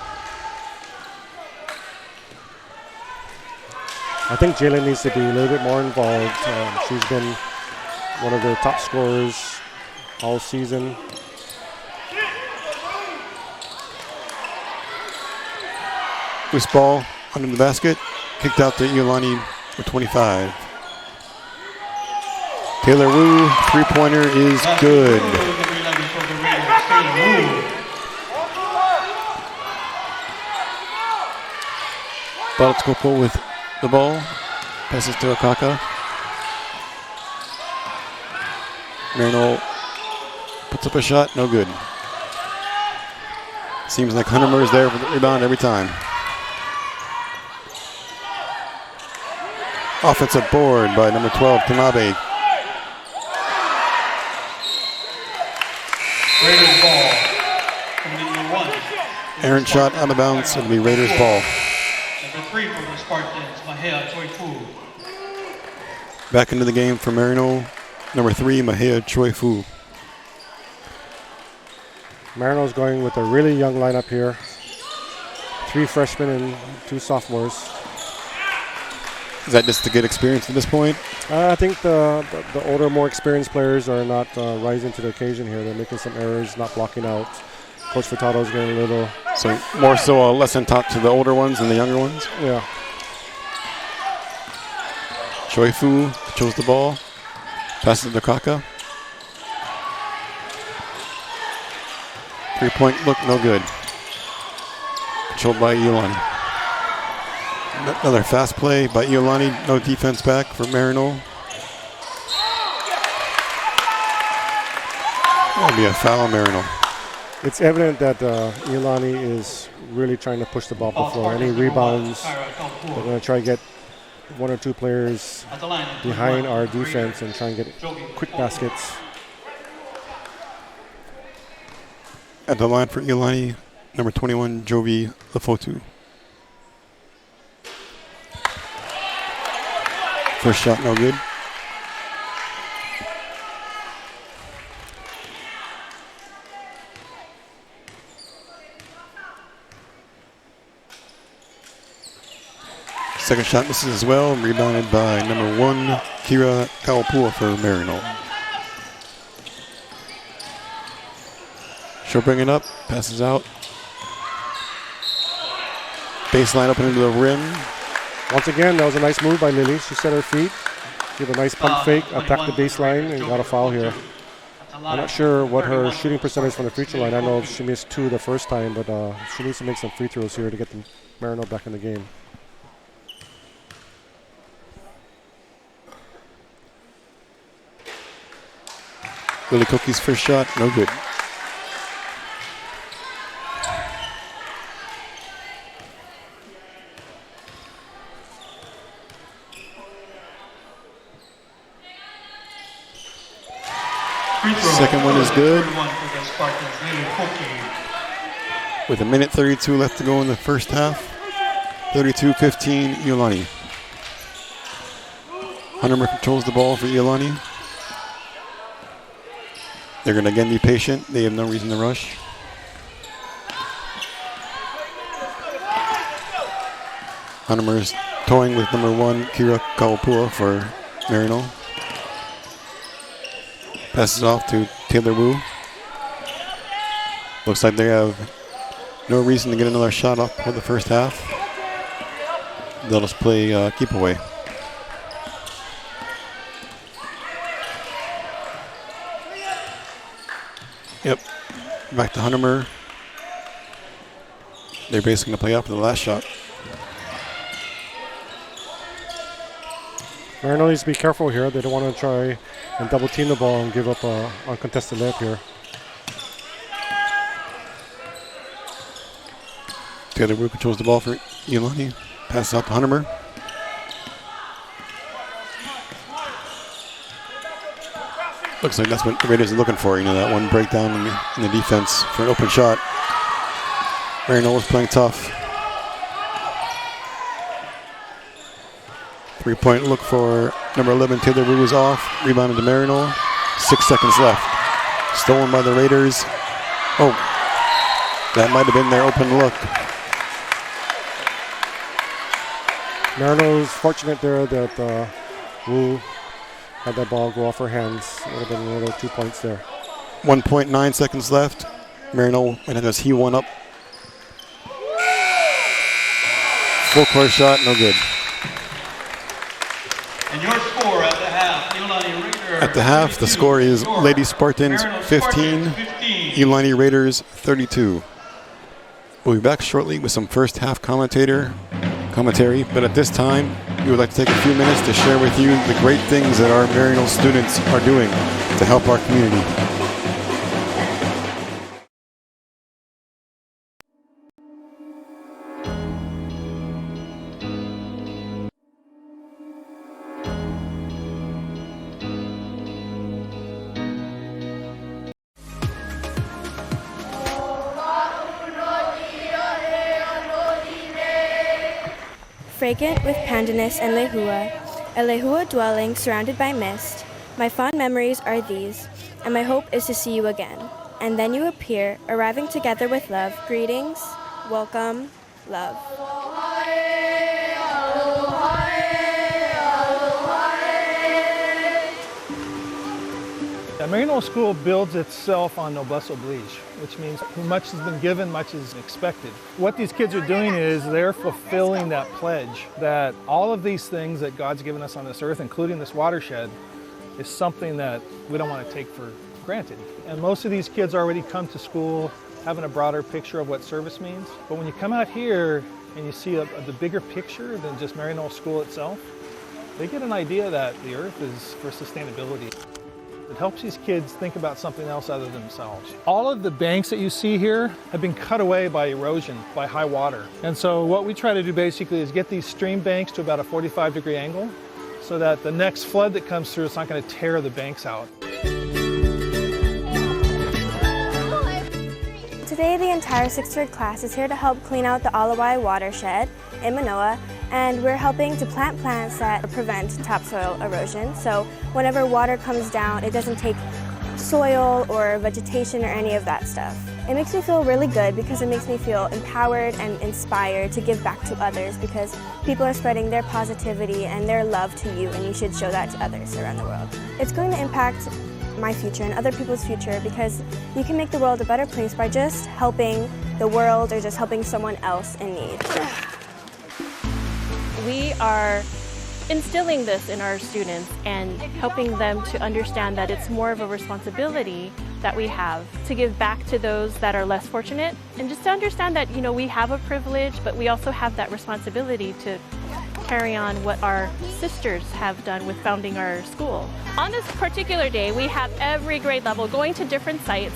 Speaker 2: I think Jalen needs to be a little bit more involved. She's been one of their top scorers all season.
Speaker 1: Loose ball under the basket. Kicked out to Iolani for 25. Taylor Wu, three-pointer is good. Baltskopo with the ball. Passes to Akaka. Maryknoll puts up a shot, no good. Seems like Huntermer is there for the rebound every time. Offensive board by number 12, Tanabe.
Speaker 3: Raiders ball.
Speaker 1: Errant shot out of bounds. It'll be Raiders ball.
Speaker 3: Number 3 for the Spartans, Mahea Choi-Fu.
Speaker 1: Back into the game for Maryknoll. Number 3, Mahea Choi-Fu.
Speaker 2: Maryknoll's going with a really young lineup here. 3 freshmen and 2 sophomores.
Speaker 1: Is that just to get experience at this point?
Speaker 2: I think the older, more experienced players are not rising to the occasion here. They're making some errors, not blocking out. Coach Furtado's getting a little...
Speaker 1: So more so a lesson taught to the older ones than the younger ones?
Speaker 2: Yeah.
Speaker 1: Choi-Fu chose the ball. Passes to Kaka. 3-point look, no good. Controlled by Iolani. Another fast play by Iolani. No defense back for Maryknoll. That'll be a foul, Maryknoll.
Speaker 2: It's evident that Iolani is really trying to push the ball up the floor. Any rebounds, they're going to try to get one or two players behind our defense and try and get quick baskets.
Speaker 1: At the line for Iolani, number 21, Jovi Lefotu. First shot, no good. Second shot misses as well, rebounded by number 1, Kira Kawapua for Maryknoll. She'll bring it up, passes out. Baseline up and into the rim.
Speaker 2: Once again, that was a nice move by Lily. She set her feet, gave a nice pump fake, attacked the baseline, and got a foul here. I'm not sure what her shooting percentage from the free throw line. I know she missed 2 the first time, but she needs to make some free throws here to get the Maryknoll back in the game.
Speaker 1: Lily Cookie's first shot, no good. Second one is good. With 1:32 left to go in the first half. 32-15, Iolani. Hunter controls the ball for Iolani. They're going to again be patient. They have no reason to rush. Hunter's toying with number 1, Kira Kawapua for Maryknoll. Passes off to Taylor Wu. Looks like they have no reason to get another shot off for the first half. They'll just play keep away. Yep. Back to Hunter. They're basically going to play out for the last shot.
Speaker 2: Maryknoll needs to be careful here. They don't want to try and double team the ball and give up a uncontested layup here.
Speaker 1: Taylor Wu controls the ball for Iolani. Passes out to Hunter. Looks like that's what the Raiders are looking for. You know, that one breakdown in the defense for an open shot. Maryknoll was playing tough. 3-point look for number 11, Taylor Wu is off. Rebounded to Maryknoll. 6 seconds left. Stolen by the Raiders. Oh, that might have been their open look.
Speaker 2: Maryknoll is fortunate there that Wu had that ball go off her hands. Would have been another 2 points there.
Speaker 1: 1.9 seconds left. Maryknoll has he one up. Full court shot, no good.
Speaker 3: And your score at the half, Iolani Raiders.
Speaker 1: At the half, the score is Lady Spartans 15, Iolani Raiders 32. We'll be back shortly with some first half commentary, but at this time, we would like to take a few minutes to share with you the great things that our Maryknoll students are doing to help our community.
Speaker 4: Fragrant with pandanus and lehua, a lehua dwelling surrounded by mist, my fond memories are these, and my hope is to see you again. And then you appear, arriving together with love. Greetings, welcome, love.
Speaker 5: The Maryknoll School builds itself on noblesse oblige, which means much has been given, much is expected. What these kids are doing is they're fulfilling that pledge that all of these things that God's given us on this earth, including this watershed, is something that we don't want to take for granted. And most of these kids already come to school having a broader picture of what service means. But when you come out here and you see the bigger picture than just Maryknoll School itself, they get an idea that the earth is for sustainability. It helps these kids think about something else other than themselves. All of the banks that you see here have been cut away by erosion, by high water. And so what we try to do basically is get these stream banks to about a 45-degree angle so that the next flood that comes through is not going to tear the banks out.
Speaker 4: Today, the entire 6th grade class is here to help clean out the Iolani watershed in Manoa, and we're helping to plant plants that prevent topsoil erosion. So whenever water comes down, it doesn't take soil or vegetation or any of that stuff. It makes me feel really good because it makes me feel empowered and inspired to give back to others, because people are spreading their positivity and their love to you, and you should show that to others around the world. It's going to impact my future and other people's future, because you can make the world a better place by just helping the world or just helping someone else in need.
Speaker 6: We are instilling this in our students and helping them to understand that it's more of a responsibility that we have to give back to those that are less fortunate, and just to understand that, you know, we have a privilege, but we also have that responsibility to carry on what our sisters have done with founding our school. On this particular day, we have every grade level going to different sites,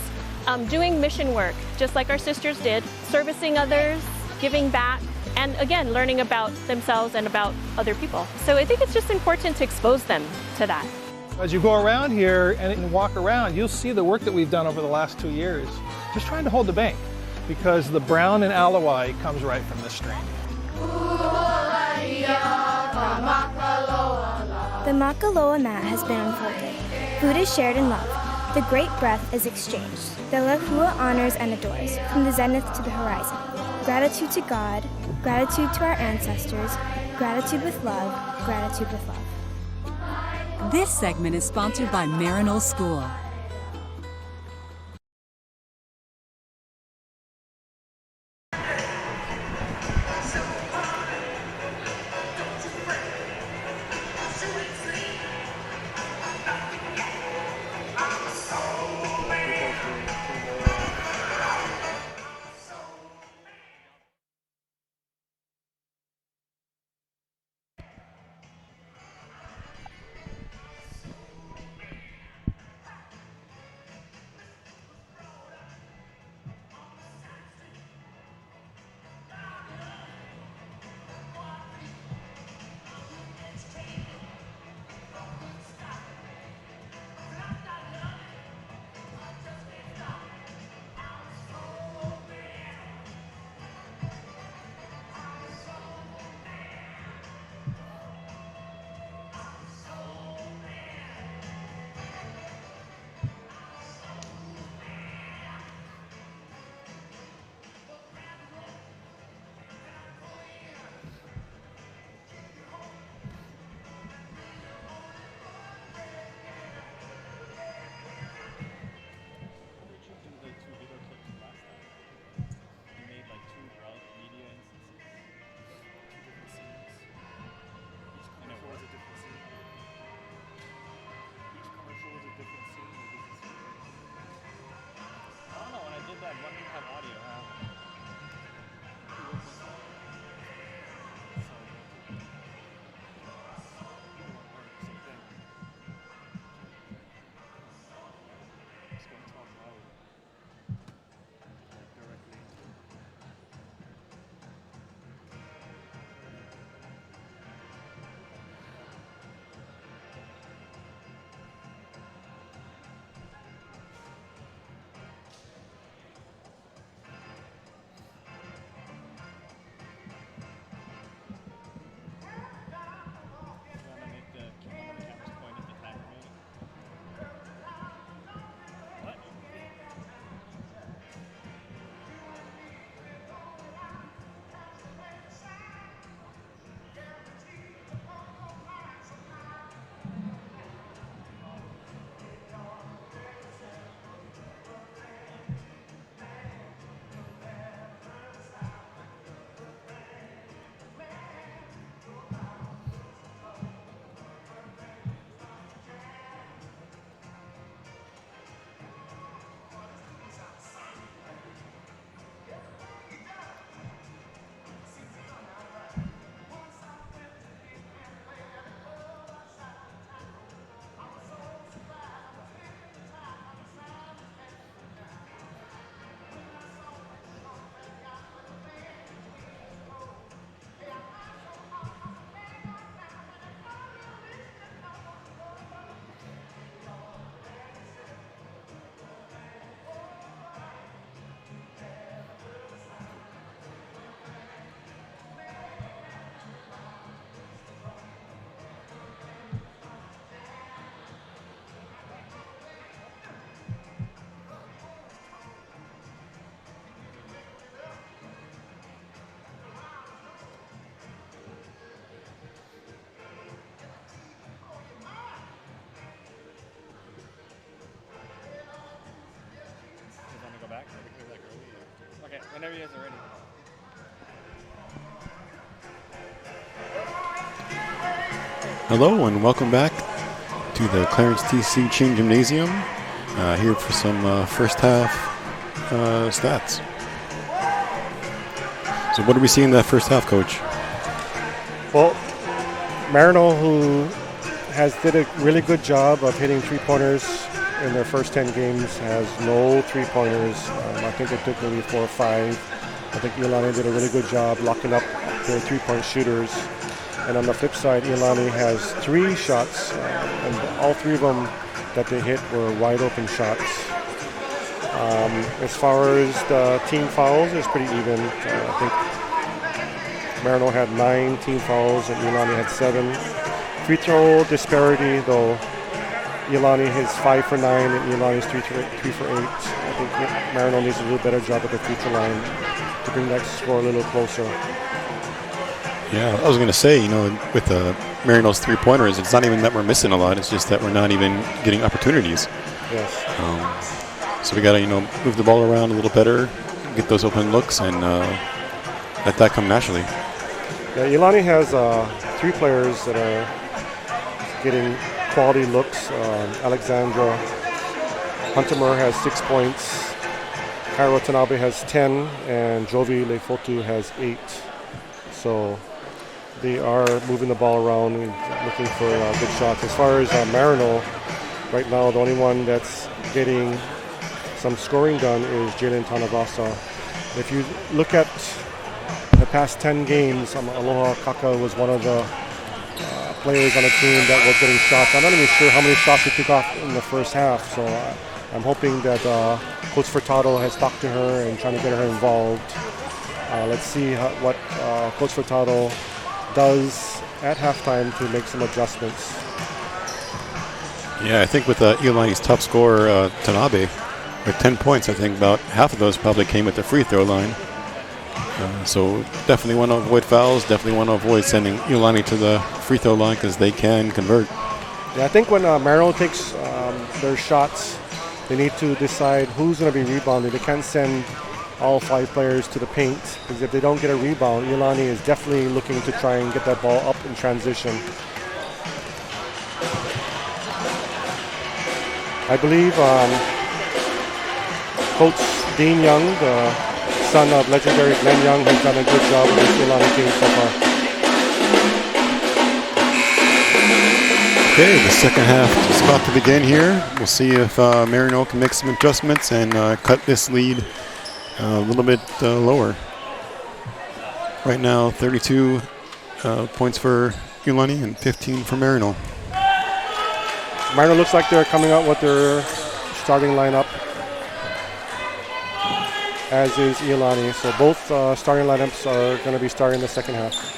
Speaker 6: doing mission work, just like our sisters did, servicing others, giving back, and again, learning about themselves and about other people. So I think it's just important to expose them to that.
Speaker 5: As you go around here and walk around, you'll see the work that we've done over the last 2 years, just trying to hold the bank, because the brown in Iolani comes right from this stream.
Speaker 4: The Maryknoll mat has been unfolded. Food is shared in love. The great breath is exchanged. The Lehua honors and adores, from the zenith to the horizon. Gratitude to God, gratitude to our ancestors, gratitude with love, gratitude with love.
Speaker 7: This segment is sponsored by Maryknoll School.
Speaker 3: Whenever you guys are ready.
Speaker 1: Hello and welcome back to the Clarence TC Ching Gymnasium. Here for some first half stats. So what do we see in that first half, Coach?
Speaker 2: Well, Maryknoll, who did a really good job of hitting three-pointers in their first 10 games, has no three-pointers. I think it took maybe 4 or 5. I think Iolani did a really good job locking up their three-point shooters. And on the flip side, Iolani has 3 shots, and all 3 of them that they hit were wide-open shots. As far as the team fouls, it's pretty even. I think Maryknoll had 9 team fouls and Iolani had 7. Free throw disparity, though, Iolani is 5 for 9 and Iolani is 3 for 8. I think Maryknoll needs to do a better job at the free throw line to bring that score a little closer.
Speaker 1: Yeah, I was going to say, with Maryknoll's three-pointers, it's not even that we're missing a lot. It's just that we're not even getting opportunities.
Speaker 2: Yes.
Speaker 1: So we got to, move the ball around a little better, get those open looks, and let that come naturally.
Speaker 2: Yeah, Iolani has 3 players that are getting quality looks. Alexandra Huntermer has 6 points. Cairo Tanabe has 10, and Jovi Lefotu has 8. So they are moving the ball around and looking for good shots. As far as Maryknoll, right now the only one that's getting some scoring done is Jalen Tanavasa. If you look at the past 10 games, Aloha Kaka was one of the players on the team that was getting shots. I'm not even sure how many shots he took off in the first half, so I'm hoping that Coach Furtado has talked to her and trying to get her involved. Let's see what Coach Furtado does at halftime to make some adjustments.
Speaker 1: Yeah, I think with Iolani's top scorer, Tanabe, with 10 points, I think about half of those probably came at the free throw line. So definitely want to avoid fouls, definitely want to avoid sending Iolani to the free throw line because they can convert.
Speaker 2: Yeah, I think when Maryknoll takes their shots, they need to decide who's going to be rebounding. They can't send all 5 players to the paint because if they don't get a rebound, Iolani is definitely looking to try and get that ball up in transition. I believe Coach Dean Young, the son of legendary Glenn Young, has done a good job with this Iolani team so far.
Speaker 1: Okay, the second half is about to begin here. We'll see if Maryknoll can make some adjustments and cut this lead a little bit lower. Right now, 32 points for Iolani and 15 for Maryknoll.
Speaker 2: Maryknoll looks like they're coming out with their starting lineup, as is Iolani. So both starting lineups are going to be starting the second half.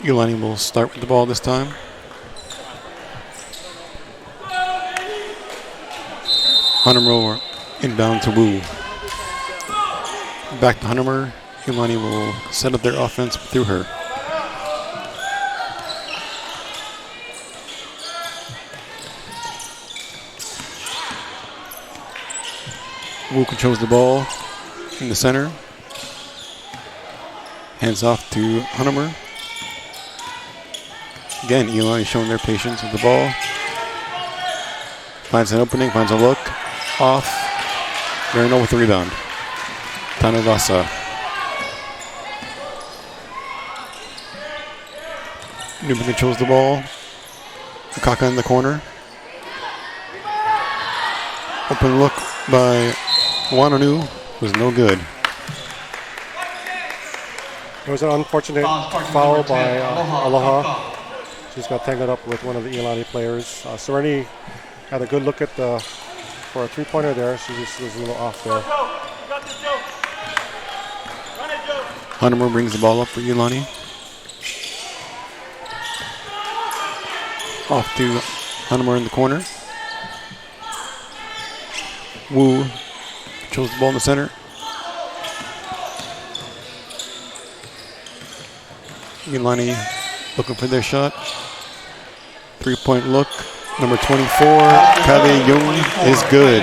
Speaker 1: Iolani will start with the ball this time. Huntermer inbound to Wu. Back to Huntermer. Iolani will set up their offense through her. Wu controls the ball in the center. Hands off to Huntermer. Again, Iolani showing their patience with the ball. Finds an opening, finds a look. Off. Maryknoll with the rebound. Tanavasa. Newman controls the ball. Kaka in the corner. Open look by Wananu was no good.
Speaker 2: It was an unfortunate foul by Aloha. She's got tangled up with one of the Iolani players. Serenity had a good look at for a three-pointer there. She just was a little off there.
Speaker 1: Huntermer brings the ball up for Iolani. Off to Huntermer in the corner. Wu controls the ball in the center. Iolani looking for their shot. Three-point look. Number 24, Kale Jung is good.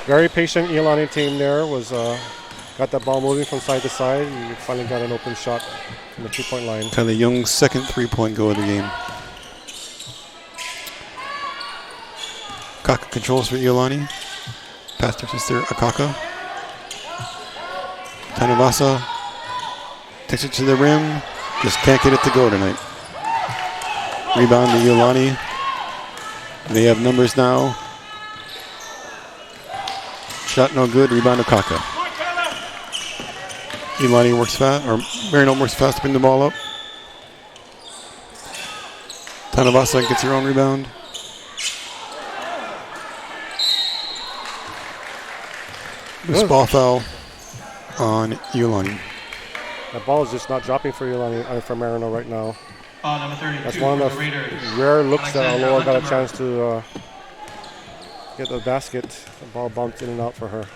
Speaker 2: Very patient Iolani team there. Got that ball moving from side to side. And finally got an open shot from the 2-point line.
Speaker 1: Kylie Young's second 3-point goal of the game. Kaka controls for Iolani. Past her sister Akaka. Tanavasa takes it to the rim. Just can't get it to go tonight. Rebound to Iolani. They have numbers now. Shot no good. Rebound to Kaka. Iolani works fast, or Maryknoll works fast to bring the ball up. Tanavasa gets her own rebound. Loose ball foul on Iolani.
Speaker 2: That ball is just not dropping for Iolani, for Maryknoll right now.
Speaker 3: Number 32
Speaker 2: That's one of
Speaker 3: for
Speaker 2: the
Speaker 3: the Raiders.
Speaker 2: rare looks that
Speaker 3: Alexandra
Speaker 2: Aloha got a
Speaker 3: Luttenberg.
Speaker 2: chance to get the basket. The ball bumped in and out for her.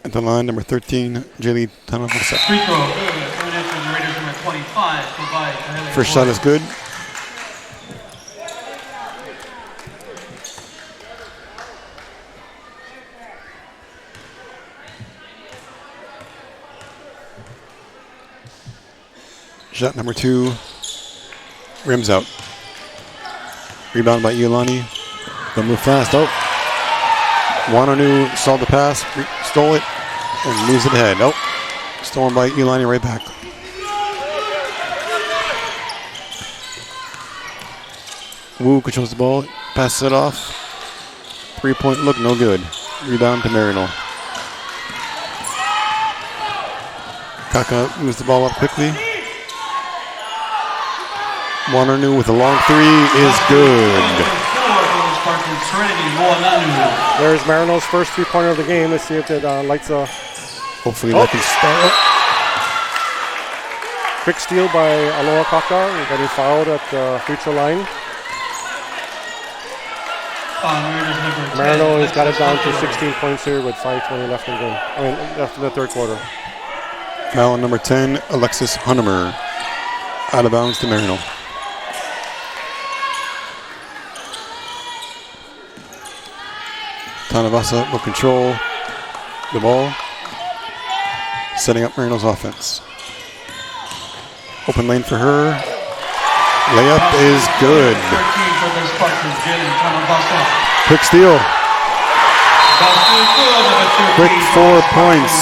Speaker 1: At the line, number 13, Jaylee Tanavasa.
Speaker 3: Free throw, good. Third for the Raiders, number 25. Provide to Haley
Speaker 1: First shot
Speaker 3: Boyd.
Speaker 1: is good. Shot number 2, rims out. Rebound by Iolani. They'll move fast. Oh, Wananu saw the pass, stole it, and moves it ahead. Oh, stolen by Iolani right back. Wu controls the ball, passes it off. 3-point look, no good. Rebound to Maryknoll. Kaka moves the ball up quickly. Wananu with a long 3 is good.
Speaker 2: There's Maryknoll's first 3-pointer of the game. Let's see if it lights a
Speaker 1: Hopefully that can start.
Speaker 2: quick steal by Aloha Kaka. Getting fouled at the free throw line. Maryknoll has got it down to 16 points here with 5:20 left in the game. Left in the third quarter.
Speaker 1: Foul on number 10, Alexis Hunnemer. Out of bounds to Maryknoll. Tanavasa will control the ball, setting up Maryknoll's offense. Open lane for her. Layup is good. Quick steal. Quick 4 points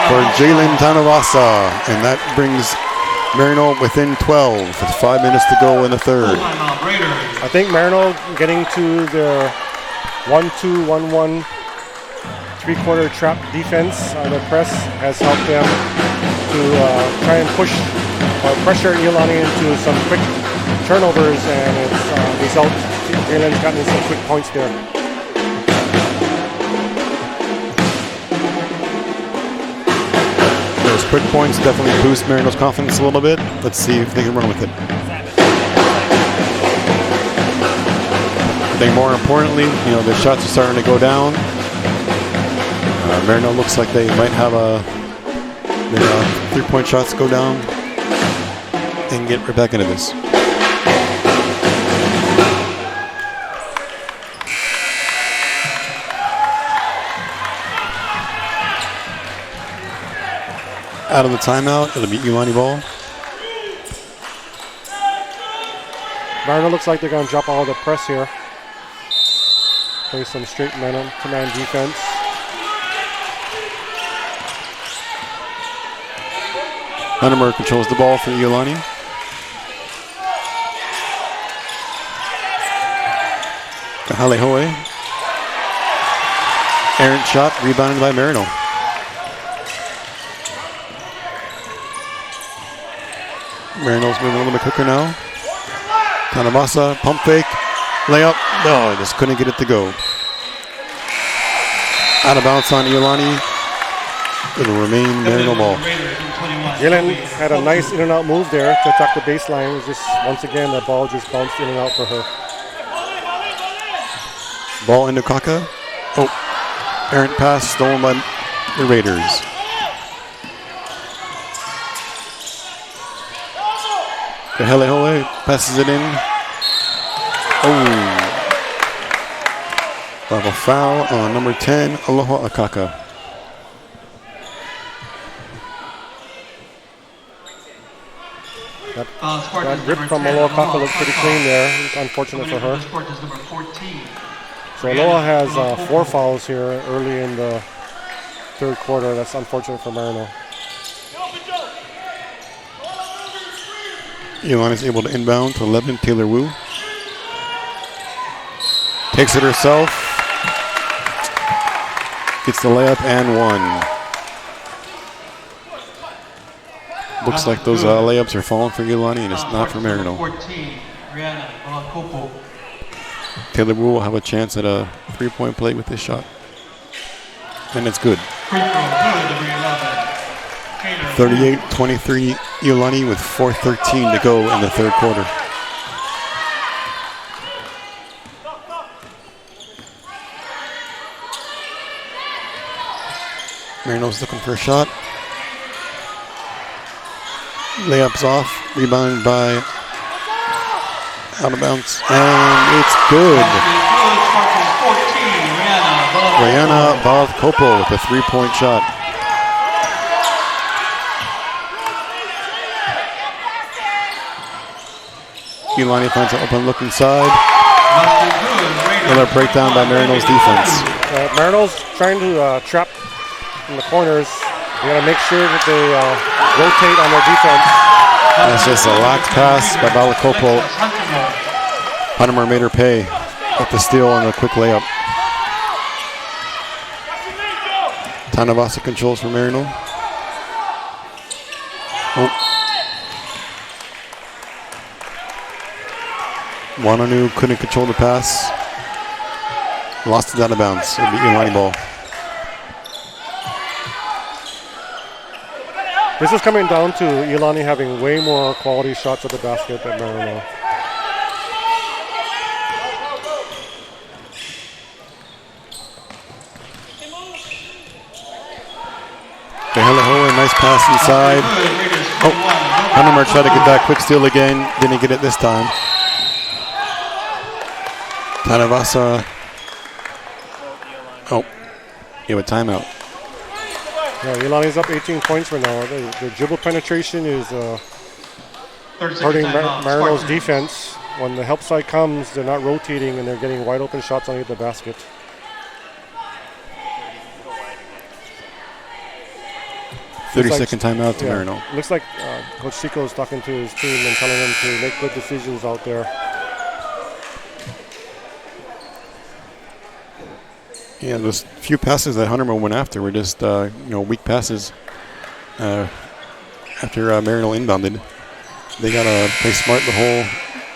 Speaker 1: for Jalen Tanavasa, and that brings Maryknoll within 12 with 5 minutes to go in the third.
Speaker 2: I think Maryknoll getting to their 1-2-1-1 3-quarter trap defense on the press has helped them to try and push or pressure Iolani into some quick turnovers, and it's result. Jalen's gotten some quick points there.
Speaker 1: Those quick points definitely boost Maryknoll's confidence a little bit. Let's see if they can run with it. I think more importantly, the shots are starting to go down. Maryknoll looks like they might have their 3-point shots go down and get right back into this. Out of the timeout, it'll be Iolani ball.
Speaker 2: Maryknoll looks like they're going to drop all the press here. Play some straight man-to-man defense.
Speaker 1: Hunnemer controls the ball for Iolani. Kahalehoe. Errant shot, rebounded by Maryknoll. Maryknoll's moving a little bit quicker now. Tanavasa, pump fake, layup. No, just couldn't get it to go. Out of bounds on Iolani. It'll remain Maryknoll ball.
Speaker 2: Jalen had a nice in and out move there to attack the baseline. It was just, once again, the ball just bounced in and out for her.
Speaker 1: Ball into Kaka. Oh, errant pass stolen by the Raiders. Kahalehoe passes it in. Oh. We'll have a foul on number 10, Aloha Akaka.
Speaker 2: That grip from Aloha Akaka looks pretty clean there. It's unfortunate for her. So Aloha has 4 fouls here early in the third quarter. That's unfortunate for Maryknoll.
Speaker 1: Iolani is able to inbound to 11, Taylor Wu. Takes it herself. Gets the layup and one. Looks like those layups are falling for Iolani and it's not for Maryknoll. Taylor Wu will have a chance at a 3-point play with this shot. And it's good. 38-23 Iolani with 4:13 to go in the third quarter. Maryknoll's looking for a shot. Layup's off. Rebound by out of bounds. And it's good. Rihanna Balkopo with a 3-point shot. Iolani finds an open look inside. Another breakdown by Maryknoll's defense.
Speaker 2: Maryknoll's trying to trap in the corners. They got to make sure that they rotate on their defense.
Speaker 1: That's just a locked pass by Balkopo. Hunter made her pay with the steal and the quick layup. Tanavasa controls for Maryknoll. Oh. Wananu couldn't control the pass. Lost it out of bounds. It'll be Iolani ball.
Speaker 2: This is coming down to Iolani having way more quality shots at the basket than Maryknoll.
Speaker 1: Tehelehoa, nice pass inside. Oh, Hanumar tried to get that quick steal again. Didn't get it this time. Tanavasa. Oh, he had a timeout.
Speaker 2: Yeah, Iolani's up 18 points right now. The dribble penetration is hurting Maryknoll's defense. When the help side comes, they're not rotating and they're getting wide open shots underneath the basket.
Speaker 1: Like, 30-second timeout to Maryknoll.
Speaker 2: Looks like Coach Seco is talking to his team and telling them to make good decisions out there.
Speaker 1: Yeah, those few passes that Hunter went after were just weak passes. After Maryknoll inbounded, they gotta play smart the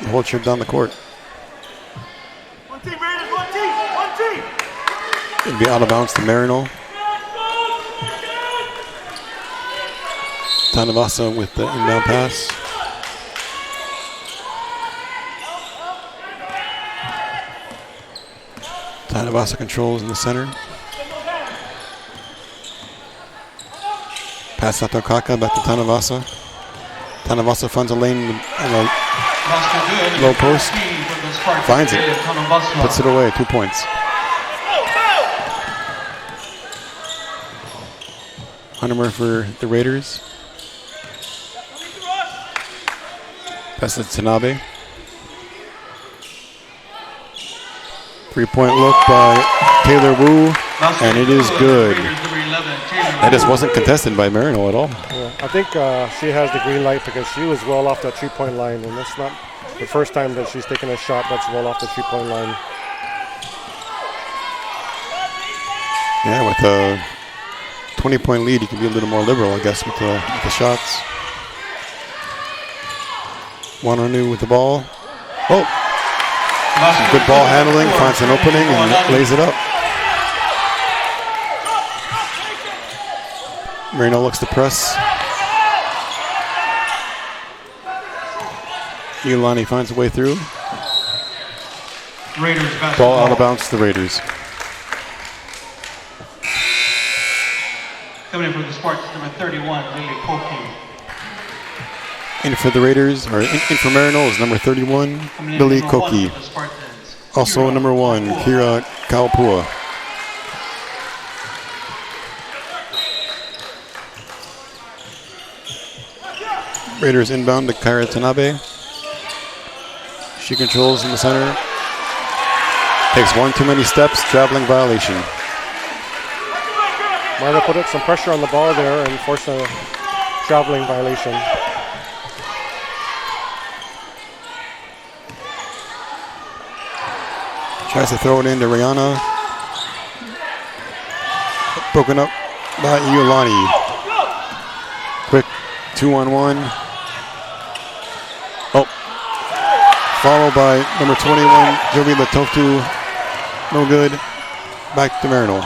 Speaker 1: whole trip down the court.
Speaker 8: One team, Raiders, one team.
Speaker 1: It'd be out of bounds to Maryknoll. Tanavasa with the inbound pass. Tanavasa controls in the center. Pass out to Okaka, back to Tanavasa. Tanavasa finds a lane on the low post. Finds it. Puts it away, 2 points. Hunter for the Raiders. Pass it to Tanabe. 3-point look by Taylor Wu, and it is good. That just wasn't contested by Maryknoll at all.
Speaker 2: Yeah, I think she has the green light because she was well off that 3-point line, and that's not the first time that she's taken a shot that's well off the 3-point line.
Speaker 1: Yeah, with a 20-point lead, you can be a little more liberal, I guess, with the shots. Wananu with the ball. Oh! Some good ball handling, finds an opening and lays it up. Maryknoll looks to press. Iolani finds a way through. Ball out of bounds to the Raiders.
Speaker 3: Coming in for the Spartans, number 31, Lily Koki.
Speaker 1: In for the Raiders, or in for Maryknoll is number 31, Billy Koki. Also number 1, Kira Kaupua. Raiders inbound to Kaira Tanabe. She controls in the center. Takes one too many steps, traveling violation.
Speaker 2: Marta put up some pressure on the ball there and forced a traveling violation.
Speaker 1: Tries to throw it into Rihanna. Broken up by Iolani. Quick 2-on-1. Oh. Followed by number 21, Jovi Latofu. No good. Back to Maryknoll.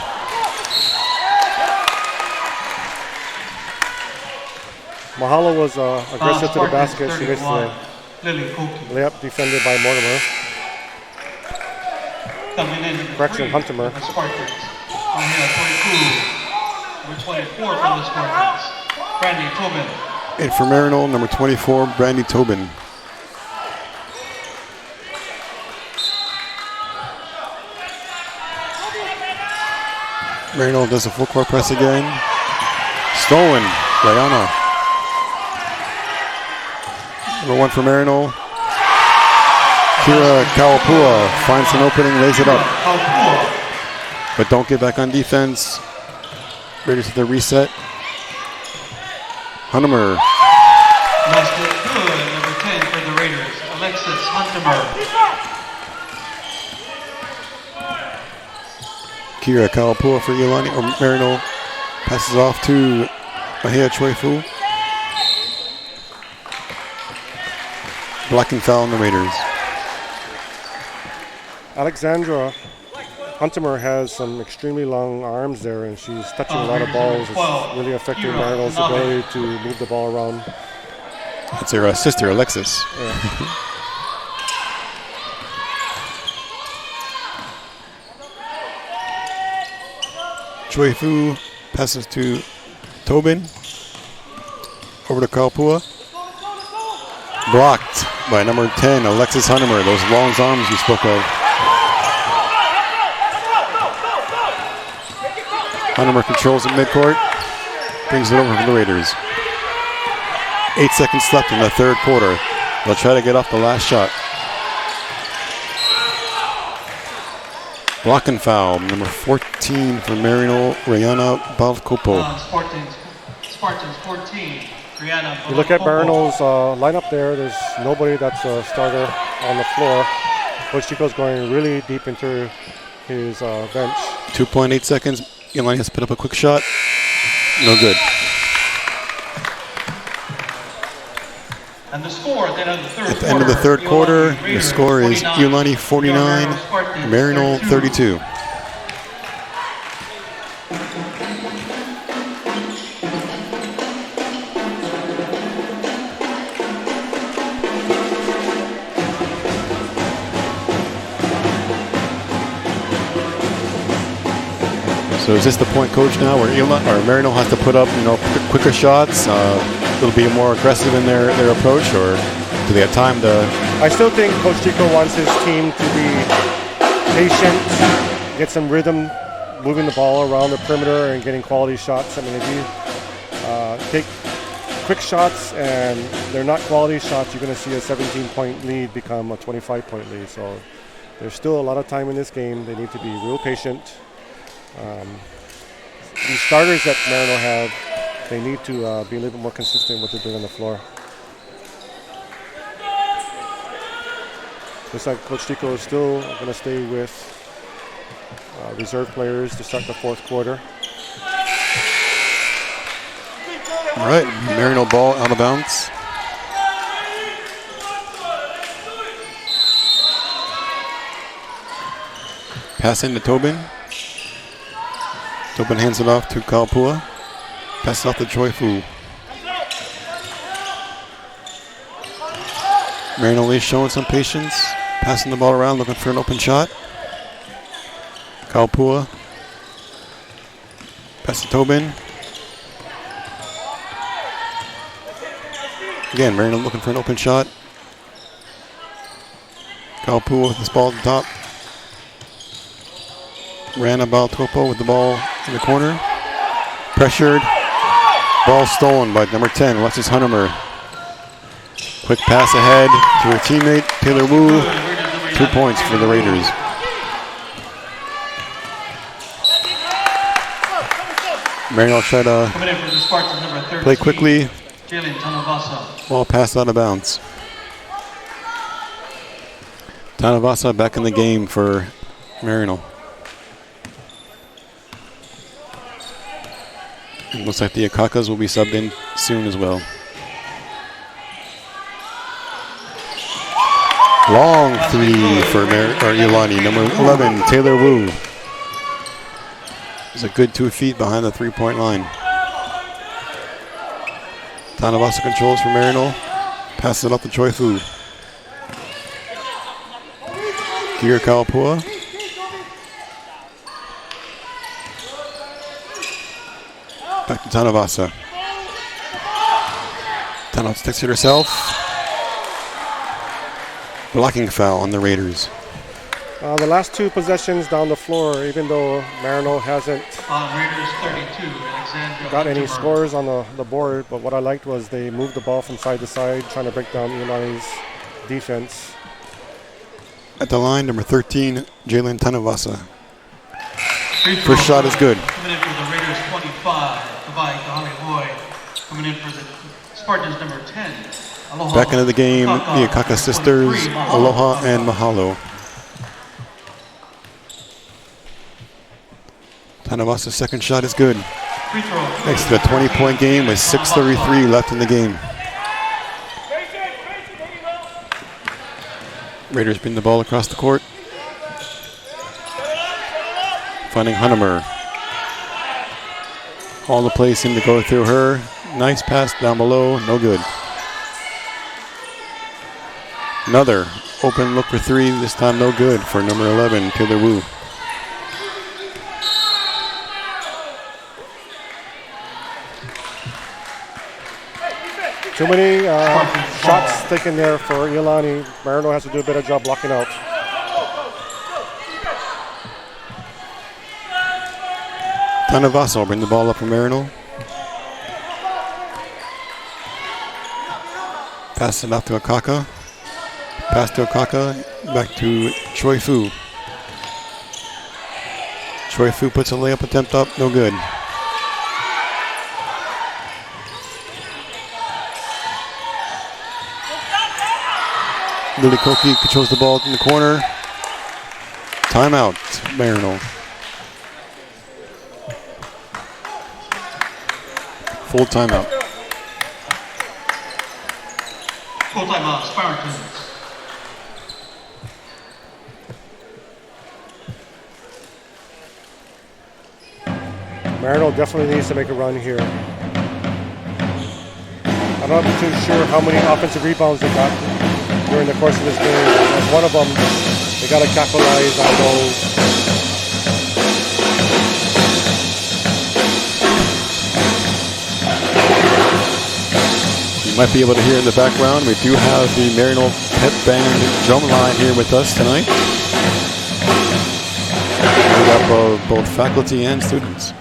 Speaker 2: Mahalo was aggressive to the basket. She missed the layup defended by Mortimer. Correction, Huntemer.
Speaker 3: Number 24 from the Spartans, Brandy Tobin.
Speaker 1: And for Maryknoll, number 24, Brandy Tobin. Maryknoll does a full court press again. Stolen, Rihanna. Number 1 for Maryknoll. Kira Kaupua finds an opening, lays it up. But don't get back on defense. Raiders with the reset. Huntemer.
Speaker 3: Basket good, number 10 for the Raiders, Alexis Huntemer.
Speaker 1: Kira Kaupua for Iolani, or Maryknoll. Passes off to Ahea Choi-Fu. Blocking foul on the Raiders.
Speaker 2: Alexandra Huntemer has some extremely long arms there, and she's touching a lot of balls. It's really affecting Maryknoll's ability to move the ball around.
Speaker 1: It's her sister, Alexis.
Speaker 2: Yeah.
Speaker 1: Choi-Fu passes to Tobin. Over to Kaupua. Blocked by number 10, Alexis Huntemer. Those long arms you spoke of. Huntemer controls at midcourt. Brings it over for the Raiders. 8 seconds left in the third quarter. They'll try to get off the last shot. Block and foul, number 14 for Maryknoll, Rihanna Balkopo.
Speaker 3: Spartans 14, Rihanna Balkopo.
Speaker 2: You look at Maryknoll's lineup there, there's nobody that's a starter on the floor. Coach Chico's going really deep into his bench.
Speaker 1: 2.8 seconds. Iolani has to put up a quick shot. No good.
Speaker 3: And the score at the end of the third quarter.
Speaker 1: At the end of the third quarter, the score is Iolani 49, Maryknoll 32. So is this the point, Coach, now where Maryknoll has to put up, quicker shots? They'll be more aggressive in their approach, or do they have time to?
Speaker 2: I still think Coach Chico wants his team to be patient, get some rhythm, moving the ball around the perimeter and getting quality shots. I mean, if you take quick shots and they're not quality shots, you're going to see a 17-point lead become a 25-point lead. So there's still a lot of time in this game. They need to be real patient. These starters that Maryknoll have, they need to be a little bit more consistent with what they're doing on the floor. Looks like Coach Chico is still going to stay with reserve players to start the fourth quarter.
Speaker 1: All right, Maryknoll ball out of bounds. Pass into Tobin. Tobin hands it off to Kaupua. Pass off to Choi-Fu. Maryknoll is showing some patience. Passing the ball around, looking for an open shot. Kaupua. Pass to Tobin. Again, Maryknoll looking for an open shot. Kaupua with this ball at the top. Ran about Topo with the ball in the corner. Pressured. Ball stolen by number 10, Alexis Hunnemer. Quick pass ahead to her teammate, Taylor Wu. 2 points for the Raiders. Maryknoll tried to
Speaker 3: Coming in for the Spartans, number 13.
Speaker 1: play quickly.
Speaker 3: Jalen Tanavasa.
Speaker 1: Ball passed out of bounds. Tanavasa back in the game for Maryknoll. It looks like the Akakas will be subbed in soon as well. Long three for Iolani. Number 11, Taylor Wu. It's a good 2 feet behind the 3-point line. Tanavasa controls for Maryknoll. Passes it up to Choi Fu. Kira Kaupua. Back to Tanavasa. Tanavasa takes it herself. Blocking foul on the Raiders.
Speaker 2: The last 2 possessions down the floor, even though Maryknoll hasn't
Speaker 3: Raiders 32, Alexandra
Speaker 2: got any
Speaker 3: Huntemer.
Speaker 2: scores on the board, but what I liked was they moved the ball from side to side, trying to break down Iolani's defense.
Speaker 1: At the line, number 13, Jalen Tanavasa.
Speaker 3: Free throw
Speaker 1: First shot is good.
Speaker 3: Coming in for the Raiders 25, Kavai Kahalihoy. Coming in for the Spartans, number 10. Aloha.
Speaker 1: Back into the game, the Akaka sisters, Aloha and Mahalo. Tanavasa's second shot is good.
Speaker 3: Free throw.
Speaker 1: Next to the 20-point game with 6:33 left in the game. Raiders bring the ball across the court. Finding Hunnemer. All the plays seem to go through her. Nice pass down below, no good. Another open look for 3, this time no good for number 11, Taylor Wu.
Speaker 2: Too many shots taken there for Iolani. Maryknoll has to do a better job blocking out.
Speaker 1: Tanavasa will bring the ball up for Maryknoll. Pass it off to Akaka. Pass to Akaka. Back to Choi Fu. Choi Fu puts a layup attempt up. No good. Lily Koki controls the ball in the corner. Timeout, Maryknoll. Full timeout.
Speaker 3: Full timeout, Spartans.
Speaker 2: Maryknoll definitely needs to make a run here. I'm not too sure how many offensive rebounds they got during the course of this game. As one of them, they got to capitalize on those.
Speaker 1: You might be able to hear in the background, we do have the Maryknoll Pep Band drum line here with us tonight. Made up of both faculty and students.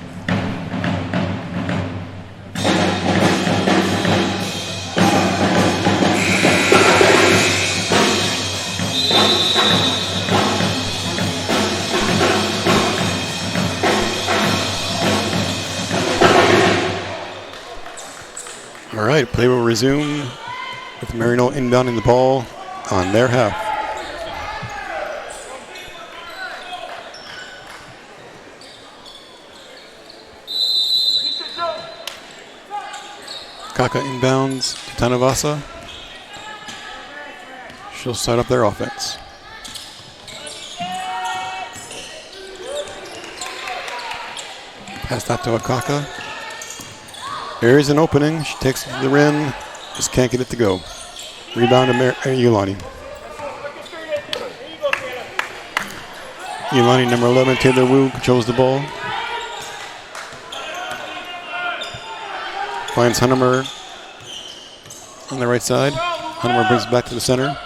Speaker 1: All right, play will resume with Maryknoll inbounding the ball on their half. Kaka inbounds to Tanavasa. She'll start up their offense. Pass out to Akaka. There is an opening. She takes it to the rim. Just can't get it to go. Rebound to Iolani. Iolani, number 11, Taylor Wu, controls the ball. Finds Hunnemer on the right side. Hunnemer brings it back to the center.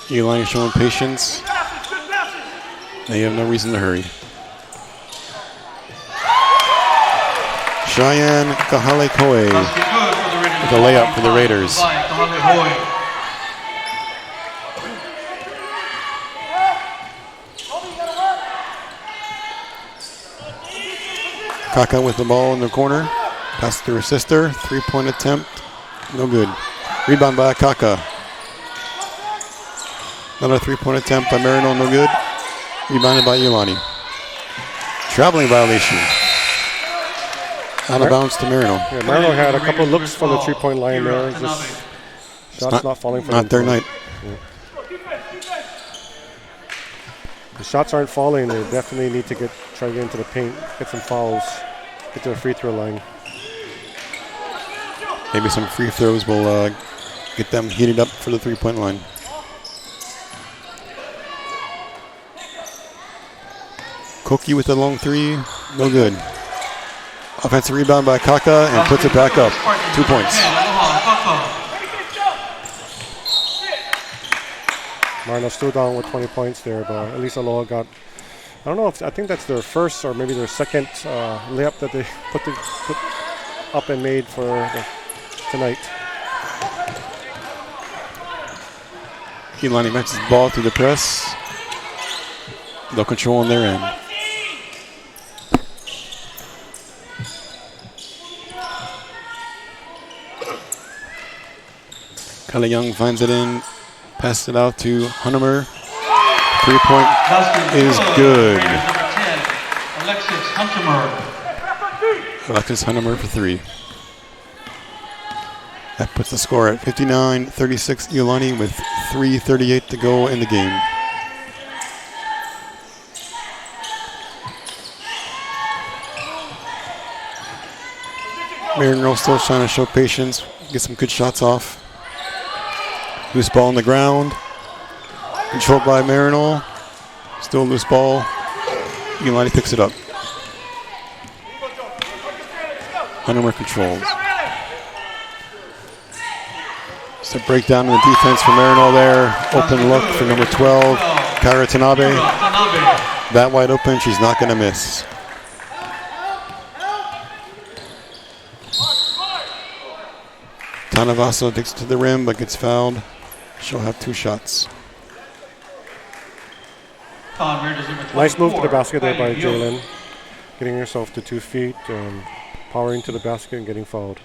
Speaker 1: Iolani showing patience. They have no reason to hurry. Cheyenne Kahalekoe with a layup for the Raiders. Kaka with the ball in the corner. Pass to her sister. 3-point attempt. No good. Rebound by Kaka. Another 3-point attempt by Maryknoll. No good. Rebounded by Iolani. Traveling violation. Out of bounds to Maryknoll.
Speaker 2: Yeah, Maryknoll had a couple of looks from the 3-point line there. Just shots not falling for them.
Speaker 1: Not their night.
Speaker 2: Yeah. The shots aren't falling. They definitely need to try to get into the paint, get some fouls, get to the free throw line.
Speaker 1: Maybe some free throws will get them heated up for the 3-point line. Koki with the long three, no good. Offensive rebound by Kaka and puts it back up. 2 points.
Speaker 2: Maryknoll still down with 20 points there, but at least Aloha got, I don't know if, I think that's their first or maybe their second layup that they put up and made for tonight.
Speaker 1: Iolani matches the ball through the press. No control on their end. Kyle Young finds it in, passes it out to Hunemer. 3-point is good. Alexis Hunemer for 3. That puts the score at 59-36 Iolani with 3:38 to go in the game. Maryknoll still trying to show patience, get some good shots off. Loose ball on the ground. Controlled by Maryknoll. Still loose ball. Iolani picks it up. Hunemer controls. It's a breakdown in the defense for Maryknoll there. Open look for number 12, Kaira Tanabe. That wide open, she's not going to miss. Tanavasa takes it to the rim but gets fouled. She'll have 2 shots.
Speaker 2: Nice move to the basket there by Jalen. Getting herself to 2 feet, powering to the basket and getting fouled.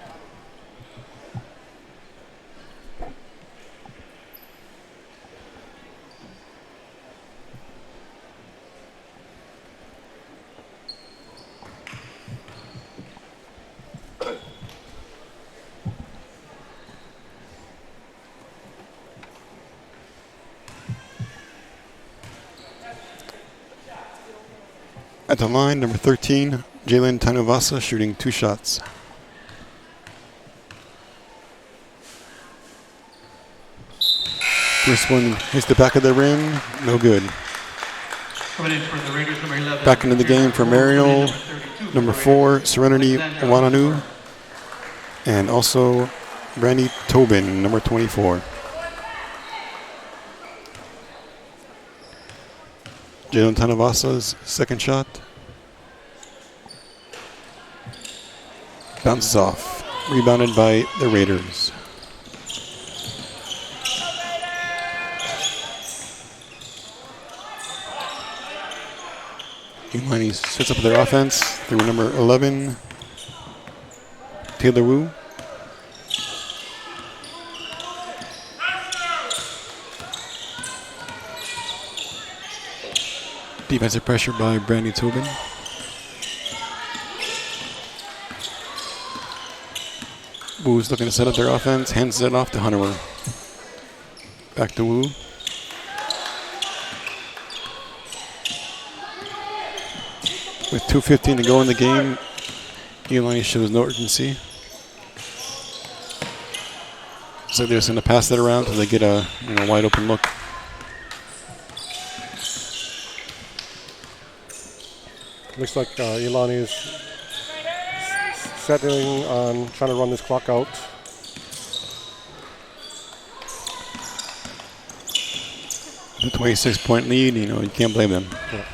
Speaker 1: At the line, number 13, Jalen Tanavasa shooting 2 shots. First one hits the back of the rim, no good. Back into the game for Maryknoll, number 4, Serenity Wananu, and also Brandy Tobin, number 24. Jalen Tanavasa's second shot. Bounces off. Rebounded by the Raiders. Iolani sets up their offense through number 11, Taylor Wu. Defensive pressure by Brandy Tobin. Wu's looking to set up their offense, hands it off to Hunemer. Back to Wu. With 2:15 to go in the game, Iolani shows no urgency. So they're just going to pass that around until they get a wide open look.
Speaker 2: Looks like Iolani is settling on trying to run this clock out.
Speaker 1: The 26-point lead, you know, you can't blame them.
Speaker 2: Yeah.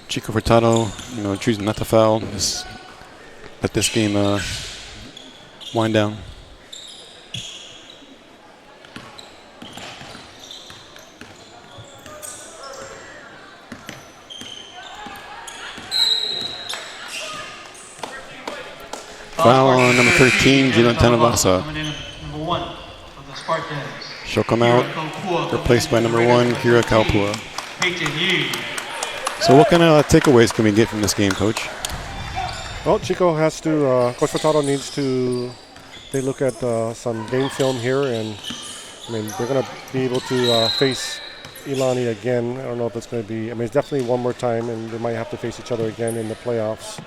Speaker 1: Chico Furtado, you know, choosing not to foul. Just let this game wind down. Foul on number 13, Jalen Tanavasa.
Speaker 3: Coming in number 1 for the Spartans.
Speaker 1: She'll come out, replaced by number 1, Kira Kaupua. So what kind of takeaways can we get from this game, Coach?
Speaker 2: Well, Chico has to, Coach Furtado needs to take a look at some game film here, and I mean, they're going to be able to face Iolani again. I don't know if it's going to be, I mean, it's definitely one more time, and they might have to face each other again in the playoffs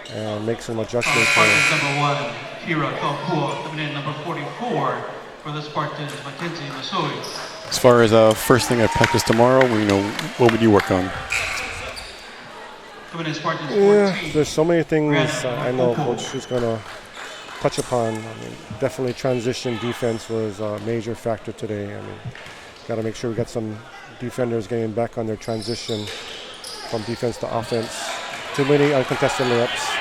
Speaker 2: and make some adjustments.
Speaker 3: Spartans number 1, Kira Kaupua, coming in number 44 for the Spartans, Mackenzie Masoi.
Speaker 1: As far as first thing at practice tomorrow, you know, what would you work on?
Speaker 3: Coming in Spartans 14.
Speaker 2: Yeah, there's so many things I know Coach is going to touch upon. I mean, definitely transition defense was a major factor today. I mean, got to make sure we got some defenders getting back on their transition from defense to offense. Too many uncontested layups.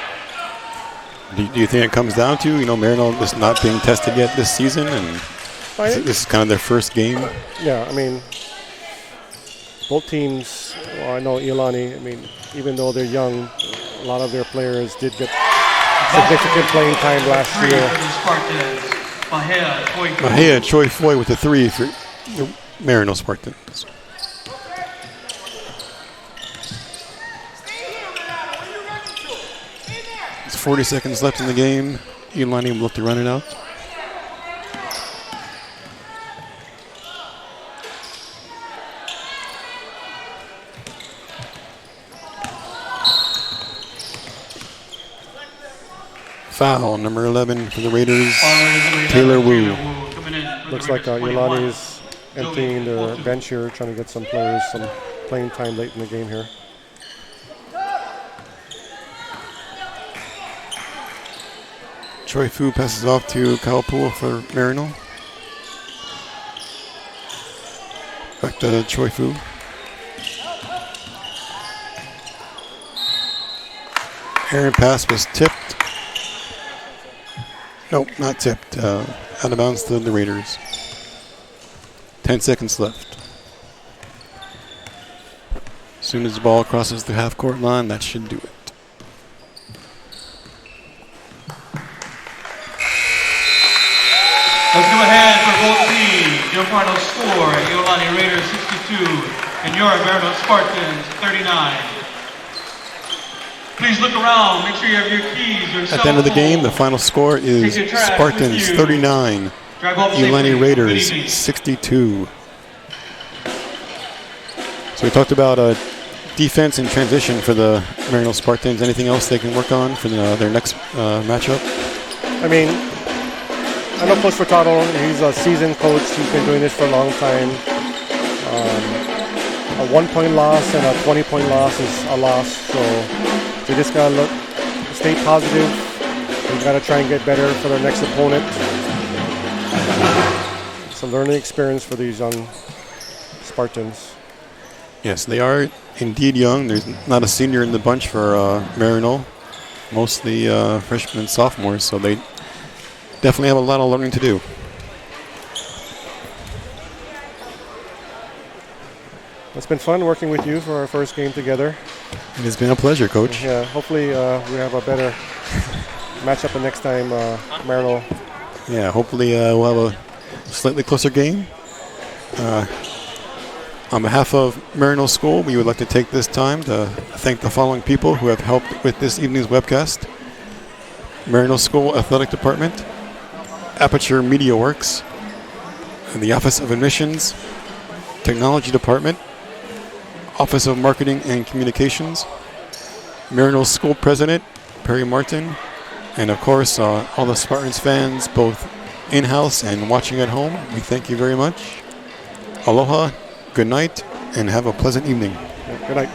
Speaker 1: Do you think it comes down to, you know, Maryknoll just not being tested yet this season, and this is kind of their first game?
Speaker 2: Yeah, I mean, both teams, well, I know Iolani, I mean, even though they're young, a lot of their players did get significant playing time last year.
Speaker 1: Mahea Choi Foy with the 3 for the Maryknoll Spartans. It's 40 seconds left in the game. Iolani will look to run it out. Foul, number 11 for the Raiders, Taylor Wu.
Speaker 2: Looks like Iolani is emptying their bench here, trying to get some players some playing time late in the game here.
Speaker 1: Choi Fu passes off to Kaupua for Maryknoll. Back to Choi Fu. Errant pass was tipped. Nope, not tipped. Out of bounds to the Raiders. 10 seconds left. As soon as the ball crosses the half-court line, that should do it.
Speaker 3: Let's go ahead for both teams. Your final score, Iolani Raiders 62 and your Maryknoll Spartans 39. Please look around, make sure you have your keys, your
Speaker 1: At the end of the game, the final score is Spartans 39, Iolani Raiders 62. So we talked about defense and transition for the Maryknoll Spartans. Anything else they can work on for their next matchup?
Speaker 2: I mean, I know Coach Furtado, he's a seasoned coach. He's been doing this for a long time. A 1-point loss and a 20-point loss is a loss. So they just got to stay positive. They got to try and get better for their next opponent. It's a learning experience for these young Spartans.
Speaker 1: Yes, they are indeed young. There's not a senior in the bunch for Maryknoll. Mostly freshmen and sophomores, so they definitely have a lot of learning to do.
Speaker 2: It's been fun working with you for our first game together.
Speaker 1: It has been a pleasure, Coach.
Speaker 2: Yeah, hopefully we have a better matchup the next time, Maryknoll.
Speaker 1: Yeah, hopefully we'll have a slightly closer game. On behalf of Maryknoll School, we would like to take this time to thank the following people who have helped with this evening's webcast. Maryknoll School Athletic Department, Aperture Media Works, and the Office of Admissions, Technology Department, Office of Marketing and Communications, Maryknoll School President, Perry Martin, and of course, all the Spartans fans, both in-house and watching at home. We thank you very much. Aloha, good night, and have a pleasant evening.
Speaker 2: Good night.